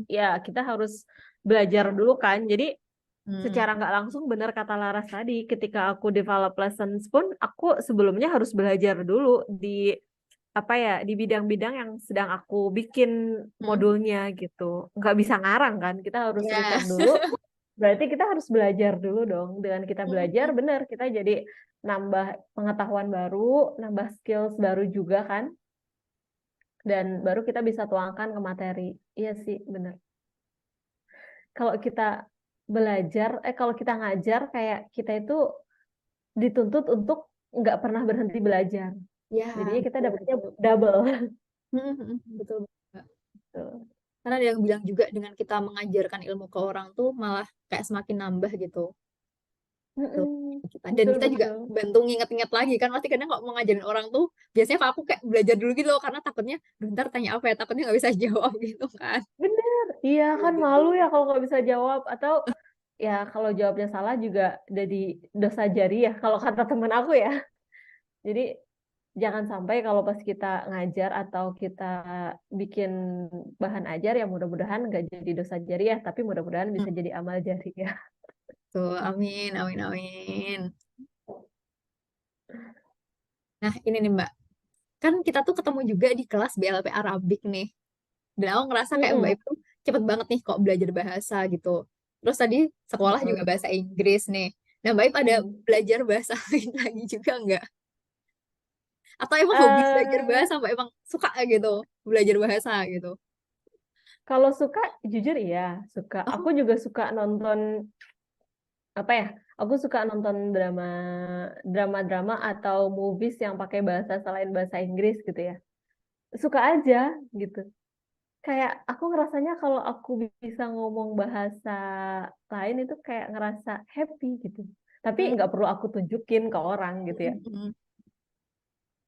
ya kita harus belajar dulu kan. Jadi Hmm. secara nggak langsung benar kata Laras tadi, ketika aku develop lessons pun, aku sebelumnya harus belajar dulu di apa ya, di bidang-bidang yang sedang aku bikin Hmm. modulnya gitu. Nggak bisa ngarang kan, kita harus Ya. riset dulu. Berarti kita harus belajar dulu dong. Dengan kita belajar, Hmm. benar kita jadi nambah pengetahuan baru, nambah skills baru juga kan. Dan baru kita bisa tuangkan ke materi. Iya sih, benar. Kalau kita kalau kita ngajar, kayak kita itu dituntut untuk nggak pernah berhenti belajar. Ya, Jadinya kita betul dapetnya betul. double. Betul Mbak. Tuh. Karena ada yang bilang juga dengan kita mengajarkan ilmu ke orang tuh malah kayak semakin nambah gitu. Tuh, Mm-mm. kita. Dan Betul, kita juga betul. bantu nginget-nginget lagi kan, pasti kadang kalau mau ngajarin orang tuh biasanya kalau aku kayak belajar dulu gitu loh, karena takutnya "Duh, ntar tanya apa ya, takutnya nggak bisa jawab gitu kan. Bener. Iya kan malu ya kalau nggak bisa jawab. Atau ya kalau jawabnya salah juga jadi dosa jariah kalau kata teman aku ya. Jadi jangan sampai kalau pas kita ngajar atau kita bikin bahan ajar ya mudah-mudahan nggak jadi dosa jariah, tapi mudah-mudahan Hmm. bisa jadi amal jariah. Tuh, amin, amin, amin. Nah, ini nih Mbak, kan kita tuh ketemu juga di kelas BLP Arabik nih. Dan aku ngerasa kayak Mbak Mm-mm. itu cepet banget nih kok belajar bahasa gitu. Terus tadi sekolah juga Mm-mm. bahasa Inggris nih. Nah, Mbak Ip ada Mm. belajar bahasa lain lagi juga nggak? Atau emang hobi belajar Eh, bahasa, Mbak emang suka gitu belajar bahasa gitu? kalau suka, jujur iya, suka. Aku Oh, juga suka nonton apa ya? Aku suka nonton drama-drama atau movies yang pakai bahasa selain bahasa Inggris gitu ya. Suka aja gitu. Kayak aku ngerasanya kalau aku bisa ngomong bahasa lain itu kayak ngerasa happy gitu. Tapi hmm, nggak perlu aku tunjukin ke orang gitu ya. hmm, hmm,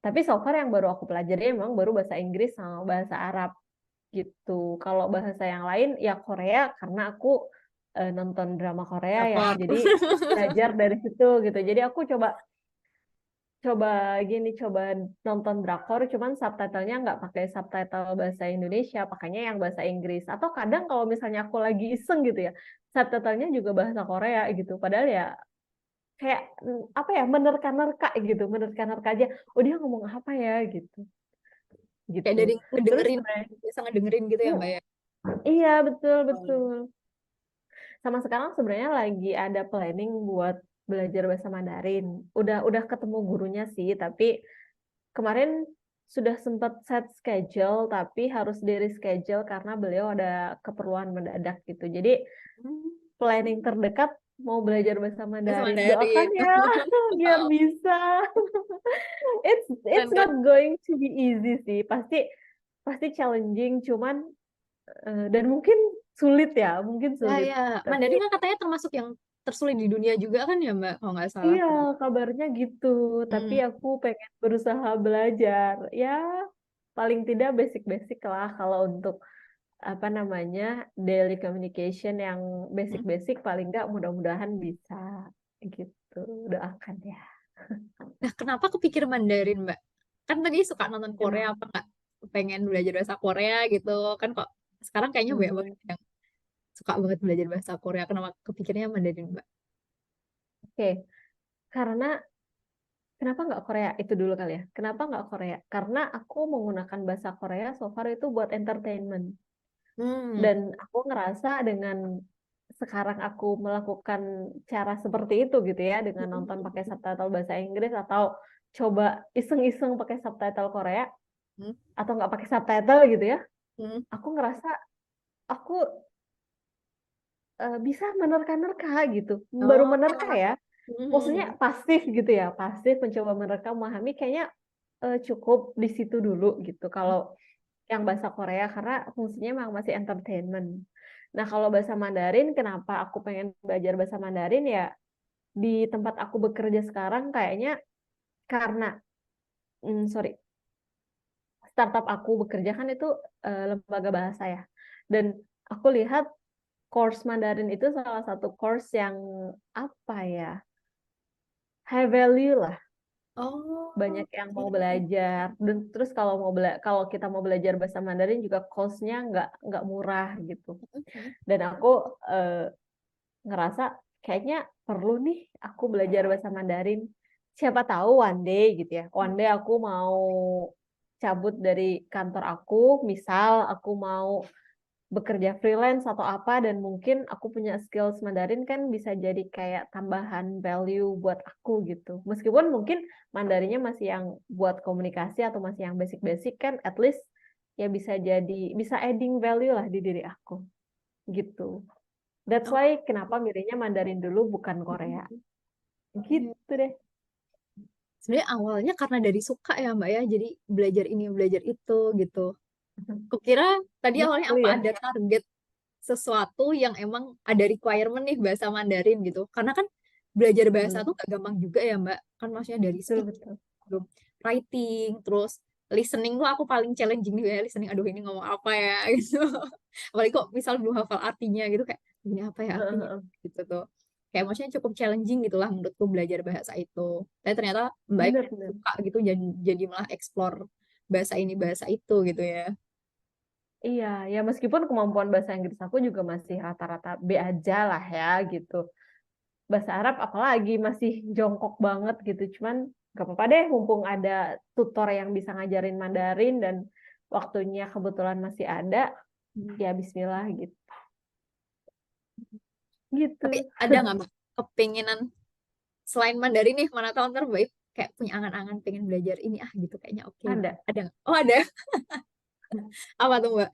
Tapi so far yang baru aku pelajari emang baru bahasa Inggris sama bahasa Arab gitu. Kalau bahasa yang lain ya Korea karena aku nonton drama Korea ya. drakor. Jadi belajar dari situ gitu. Jadi aku coba coba coba nonton drakor cuman subtitlenya nggak pakai subtitle bahasa Indonesia, pakainya yang bahasa Inggris. Atau kadang kalau misalnya aku lagi iseng gitu ya, subtitlenya juga bahasa Korea gitu. Padahal ya kayak apa ya, menerka-nerka gitu, menerka-nerka aja. Oh dia ngomong apa ya gitu. Kayak Gitu. dari Terus ngedengerin, biasa ngedengerin gitu ya hmm, Mbak ya? iya betul Oh. betul. Sama sekarang sebenarnya lagi ada planning buat belajar bahasa Mandarin. Udah ketemu gurunya sih, tapi kemarin sudah sempat set schedule tapi harus di reschedule karena beliau ada keperluan mendadak gitu. Jadi Hmm, planning terdekat mau belajar bahasa bahasa Mandarin. Doakan Mandarin. ya biar bisa. It's Keren kan? not going to be easy sih. Pasti challenging cuman dan mungkin sulit ya, mungkin Ya, sulit. ya. Mandarin Tapi kan katanya termasuk yang tersulit di dunia juga kan ya, Mbak, kalau nggak salah. iya, kabarnya gitu. Tapi Hmm. aku pengen berusaha belajar. Ya, paling tidak basic-basic lah kalau untuk apa namanya daily communication yang Hmm. basic-basic paling nggak mudah-mudahan bisa gitu. Doakan ya. Nah, kenapa kepikir Mandarin, Mbak? Kan tadi suka nonton Korea, Kenapa? apa nggak pengen belajar bahasa Korea gitu? Kan kok sekarang kayaknya banyak banget Hmm, yang suka banget belajar bahasa Korea. Kenapa kepikirnya Mandarin, Mbak? oke. Karena kenapa nggak Korea itu dulu kali ya? Kenapa nggak Korea? Karena aku menggunakan bahasa Korea so far itu buat entertainment. Hmm. Dan aku ngerasa dengan sekarang aku melakukan cara seperti itu gitu ya, dengan nonton pakai subtitle bahasa Inggris atau coba iseng-iseng pakai subtitle Korea Hmm. atau nggak pakai subtitle gitu ya, Hmm. aku ngerasa aku bisa menerka-nerka gitu. Baru Oh. menerka ya, maksudnya Hmm. pasif gitu ya, pasif mencoba menerka, memahami kayaknya cukup di situ dulu gitu. Kalau yang bahasa Korea karena fungsinya memang masih entertainment. Nah, kalau bahasa Mandarin, kenapa aku pengen belajar bahasa Mandarin ya di tempat aku bekerja sekarang kayaknya karena sorry, startup aku bekerja kan itu lembaga bahasa ya. Dan aku lihat course Mandarin itu salah satu course yang apa ya, high value lah. Oh. Banyak yang mau Oke. belajar dan terus kalau kita mau belajar bahasa Mandarin juga cost-nya nggak murah gitu. Hmm. Dan aku ngerasa kayaknya perlu nih aku belajar bahasa Mandarin. Siapa tahu one day gitu ya. One day aku mau cabut dari kantor aku, misal aku mau bekerja freelance atau apa dan mungkin aku punya skills Mandarin kan bisa jadi kayak tambahan value buat aku gitu. Meskipun mungkin Mandarinnya masih yang buat komunikasi atau masih yang basic-basic kan at least ya bisa adding value lah di diri aku gitu. That's Oh. why kenapa milihnya Mandarin dulu bukan Korea. Oke. Gitu deh. Sebenarnya awalnya karena dari suka ya, Mbak ya. Jadi belajar ini, belajar itu gitu. Kukira tadi awalnya Betul apa ya. ada target sesuatu yang emang ada requirement nih bahasa Mandarin gitu. Karena kan belajar bahasa Hmm, tuh gak gampang juga ya, Mbak. Kan maksudnya dari betul speaking, betul. belum writing, terus listening tuh aku paling challenging juga ya. Listening, aduh ini ngomong apa ya gitu. Apalagi kok misal belum hafal artinya gitu kayak ini apa ya artinya gitu tuh. Kayak maksudnya cukup challenging gitu lah menurutku belajar bahasa itu. Tapi ternyata Mbak Bener bener. suka gitu jadi malah explore bahasa ini bahasa itu gitu ya. Iya, ya meskipun kemampuan bahasa Inggris aku juga masih rata-rata B aja lah ya gitu. Bahasa Arab apalagi masih jongkok banget gitu. Cuman gak apa-apa deh, mumpung ada tutor yang bisa ngajarin Mandarin dan waktunya kebetulan masih ada, ya Bismillah gitu. Tapi Gitu. ada nggak Mbak kepinginan selain Mandarin nih mana tahu ntar Mbak kayak punya angan-angan pengen belajar ini ah gitu kayaknya oke gitu. Ada. Ada nggak? Oh ada. Apa tuh Mbak?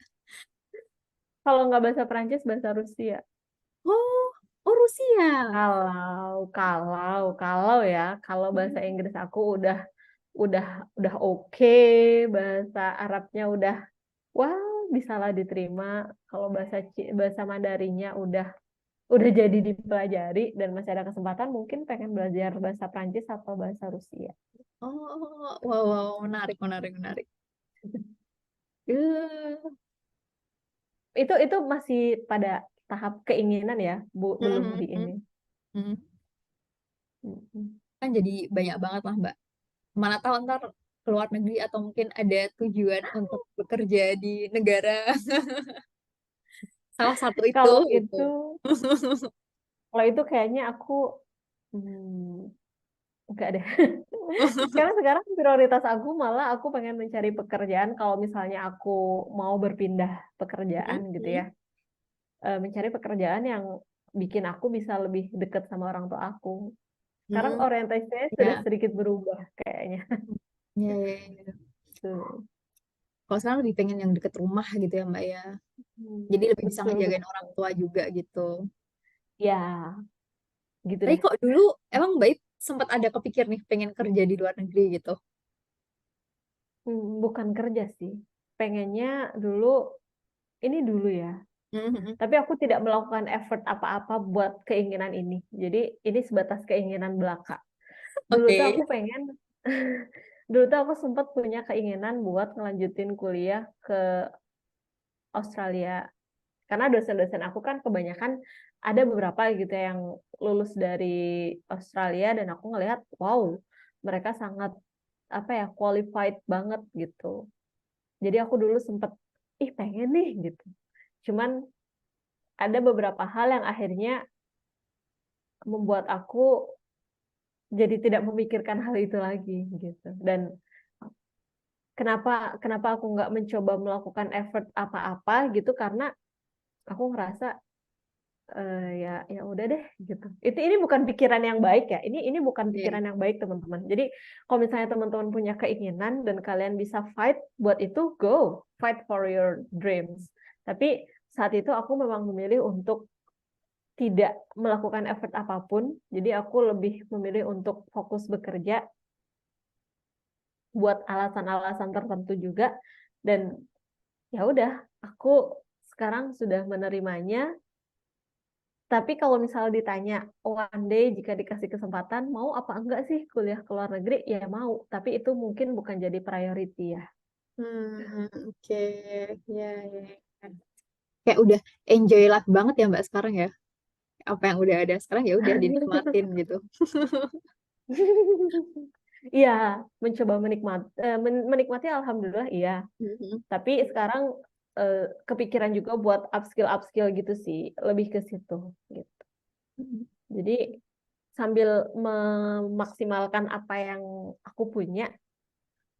Kalau nggak bahasa Perancis, bahasa Rusia. Oh, oh Rusia. Kalau ya, kalau bahasa Inggris aku udah udah oke, bahasa Arabnya udah wah bisalah diterima. Kalau bahasa Mandarinnya udah jadi dipelajari dan masih ada kesempatan mungkin pengen belajar bahasa Prancis atau bahasa Rusia. Oh, wow, wow, menarik, menarik, menarik. Eh, Itu masih pada tahap keinginan ya, belum hmm, di hmm, ini. hmm. Mm-mm. Kan jadi banyak banget lah Mbak. Mana tahu ntar ke luar negeri atau mungkin ada tujuan untuk bekerja di negara salah satu itu Kalau gitu. itu, kalau itu kayaknya aku hmm, enggak deh. Karena sekarang prioritas aku malah aku pengen mencari pekerjaan kalau misalnya aku mau berpindah pekerjaan Hmm, gitu hmm, ya. Mencari pekerjaan yang bikin aku bisa lebih dekat sama orang tua aku. Sekarang hmm, orientasinya sudah ya, sedikit berubah kayaknya. ya, ya, ya. gitu. Kalau sekarang lebih pengen yang deket rumah gitu ya Mbak ya. Jadi lebih bisa Betul, ngejagain betul. orang tua juga gitu. Ya, gitu Tapi deh. kok dulu emang Mbak sempat ada kepikir nih pengen kerja di luar negeri gitu. Bukan kerja sih. Pengennya dulu, ini dulu ya. Mhm. Tapi aku tidak melakukan effort apa-apa buat keinginan ini. Jadi ini sebatas keinginan belaka. Dulu tuh Oke. aku pengen, dulu tuh aku sempat punya keinginan buat ngelanjutin kuliah ke Australia. Karena dosen-dosen aku kan kebanyakan ada beberapa gitu yang lulus dari Australia dan aku ngelihat, wow, mereka sangat apa ya, qualified banget gitu. Jadi aku dulu sempet, ih pengen nih gitu. Cuman ada beberapa hal yang akhirnya membuat aku jadi tidak memikirkan hal itu lagi gitu. Dan kenapa kenapa aku nggak mencoba melakukan effort apa-apa gitu karena aku ngerasa ya ya udah deh gitu. Ini bukan pikiran yang baik ya. Ini bukan Oke. pikiran yang baik teman-teman. Jadi kalau misalnya teman-teman punya keinginan dan kalian bisa fight buat itu, go fight for your dreams. Tapi saat itu aku memang memilih untuk tidak melakukan effort apapun. Jadi aku lebih memilih untuk fokus bekerja buat alasan-alasan tertentu juga dan ya udah aku sekarang sudah menerimanya. Tapi kalau misal ditanya one day jika dikasih kesempatan mau apa enggak sih kuliah ke luar negeri, ya mau, tapi itu mungkin bukan jadi priority ya. Oke. Ya, ya, ya. Kayak udah enjoy life banget ya Mbak sekarang ya. Apa yang udah ada sekarang ya udah dinikmatin gitu. Iya, mencoba menikmati alhamdulillah iya. Mhm. Tapi sekarang kepikiran juga buat upskill gitu sih, lebih ke situ gitu. Jadi sambil memaksimalkan apa yang aku punya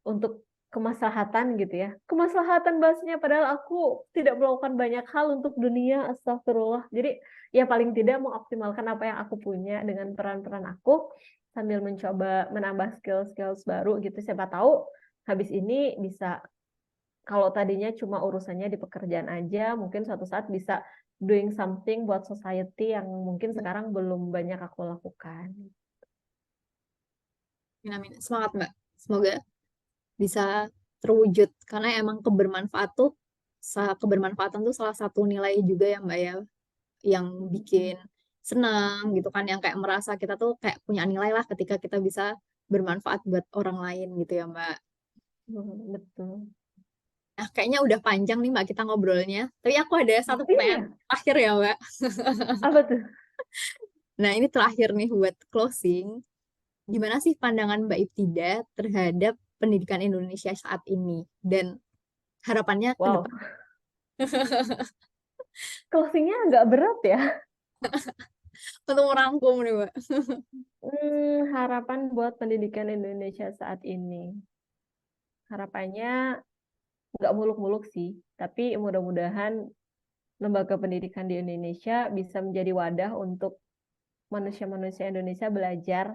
untuk kemaslahatan gitu ya. Kemaslahatan bahasanya padahal aku tidak melakukan banyak hal untuk dunia, astagfirullah. Jadi ya paling tidak mengoptimalkan apa yang aku punya dengan peran-peran aku sambil mencoba menambah skill-skill baru gitu. Siapa tahu habis ini bisa kalau tadinya cuma urusannya di pekerjaan aja, mungkin suatu saat bisa doing something buat society yang mungkin sekarang belum banyak aku lakukan. Amin, amin. Semangat Mbak. Semoga bisa terwujud karena emang kebermanfaatan tuh salah satu nilai juga ya Mbak ya yang bikin senang gitu kan yang kayak merasa kita tuh kayak punya nilai lah ketika kita bisa bermanfaat buat orang lain gitu ya Mbak. Betul. Nah, kayaknya udah panjang nih Mbak kita ngobrolnya. Tapi aku ada satu pertanyaan Iya, terakhir ya Mbak. apa tuh? Nah, ini terakhir nih buat closing. Gimana sih pandangan Mbak Iftida terhadap pendidikan Indonesia saat ini dan harapannya ke Wow, depan? closingnya agak berat ya. Untuk merangkum nih Mbak. Harapan buat pendidikan Indonesia saat ini. Harapannya nggak muluk-muluk sih, tapi mudah-mudahan lembaga pendidikan di Indonesia bisa menjadi wadah untuk manusia-manusia Indonesia belajar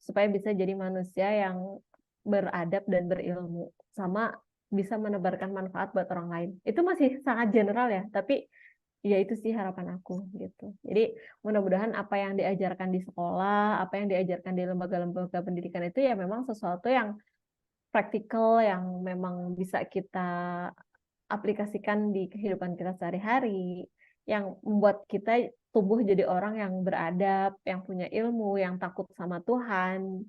supaya bisa jadi manusia yang beradab dan berilmu, sama bisa menebarkan manfaat buat orang lain. Itu masih sangat general ya, tapi ya itu sih harapan aku gitu. Jadi mudah-mudahan apa yang diajarkan di sekolah, apa yang diajarkan di lembaga-lembaga pendidikan itu ya memang sesuatu yang praktikal, yang memang bisa kita aplikasikan di kehidupan kita sehari-hari, yang membuat kita tumbuh jadi orang yang beradab, yang punya ilmu, yang takut sama Tuhan,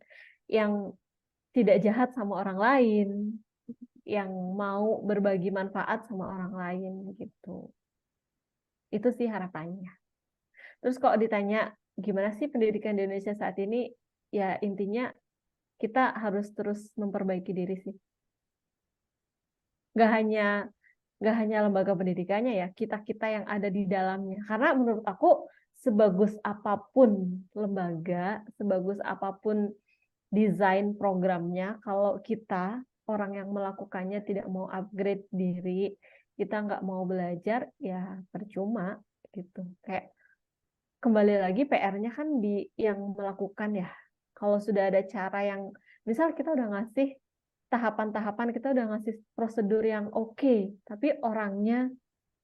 yang tidak jahat sama orang lain, yang mau berbagi manfaat sama orang lain gitu. Itu sih harapannya. Terus kalau ditanya gimana sih pendidikan di Indonesia saat ini, ya intinya kita harus terus memperbaiki diri sih. Nggak hanya nggak hanya lembaga pendidikannya ya, kita-kita yang ada di dalamnya. Karena menurut aku sebagus apapun lembaga, sebagus apapun desain programnya, kalau kita orang yang melakukannya tidak mau upgrade diri, kita nggak mau belajar, ya percuma gitu. Kayak kembali lagi PR-nya kan di yang melakukan ya. Kalau sudah ada cara yang, misal kita udah ngasih tahapan-tahapan, kita udah ngasih prosedur yang oke, tapi orangnya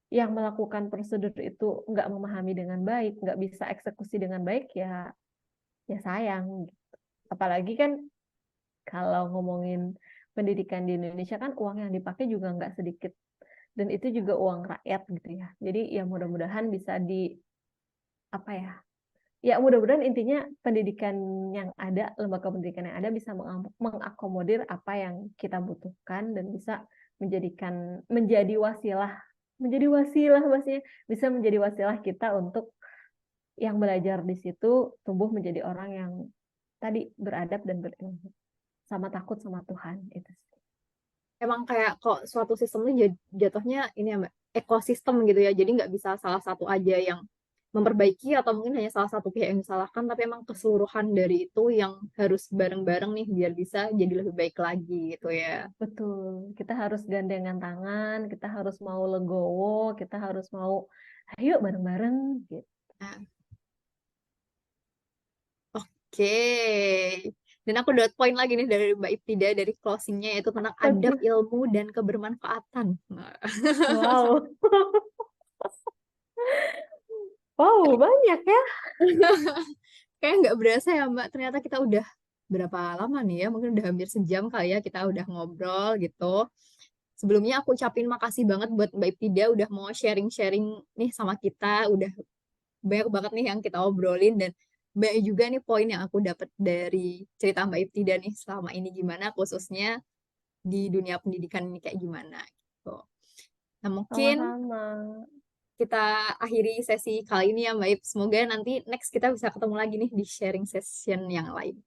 yang melakukan prosedur itu nggak memahami dengan baik, nggak bisa eksekusi dengan baik, ya sayang. Apalagi kan kalau ngomongin pendidikan di Indonesia kan uang yang dipakai juga nggak sedikit, dan itu juga uang rakyat gitu ya. Jadi ya mudah-mudahan bisa apa ya mudah-mudahan intinya pendidikan yang ada, lembaga pendidikan yang ada bisa mengakomodir apa yang kita butuhkan dan bisa menjadi wasilah maksudnya, bisa menjadi wasilah kita untuk yang belajar di situ tumbuh menjadi orang yang tadi beradab dan berilmu, sama takut sama Tuhan itu sih. Emang kayak kok suatu sistem itu jatuhnya ini ya Mbak, ekosistem gitu ya. Jadi nggak bisa salah satu aja yang memperbaiki atau mungkin hanya salah satu pihak yang disalahkan, tapi emang keseluruhan dari itu yang harus bareng-bareng nih biar bisa jadi lebih baik lagi gitu ya. Betul, kita harus gandengan tangan, kita harus mau legowo, kita harus mau ayo bareng-bareng gitu. Nah, oke. Dan aku dapat poin lagi nih dari Mbak Ibtida dari closingnya, yaitu tentang adab, Bagus. ilmu, dan kebermanfaatan. Nah, Wow. Wow, banyak ya. kayak nggak berasa ya Mbak, ternyata kita udah berapa lama nih ya, mungkin udah hampir sejam kali ya kita udah ngobrol gitu. Sebelumnya aku ucapin makasih banget buat Mbak Ibtida udah mau sharing-sharing nih sama kita, udah banyak banget nih yang kita obrolin, dan banyak juga nih poin yang aku dapat dari cerita Mbak Ibtida nih selama ini gimana, khususnya di dunia pendidikan ini kayak gimana gitu. Nah, mungkin Sama-sama. kita akhiri sesi kali ini ya Mbak Ib. Semoga nanti next kita bisa ketemu lagi nih di sharing session yang lain.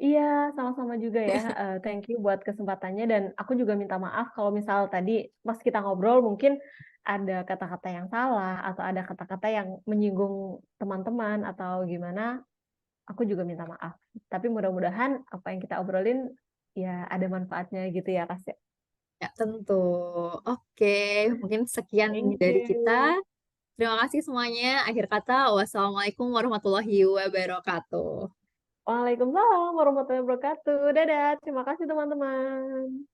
Iya, sama-sama juga ya. Thank you buat kesempatannya, dan aku juga minta maaf kalau misal tadi pas kita ngobrol mungkin ada kata-kata yang salah atau ada kata-kata yang menyinggung teman-teman atau gimana. Aku juga minta maaf. Tapi mudah-mudahan apa yang kita obrolin ya ada manfaatnya gitu ya, Ras ya. Ya, tentu. Oke, mungkin sekian Thank dari kita. you. Terima kasih semuanya. Akhir kata, wassalamualaikum warahmatullahi wabarakatuh. Waalaikumsalam warahmatullahi wabarakatuh. Dadah, terima kasih teman-teman.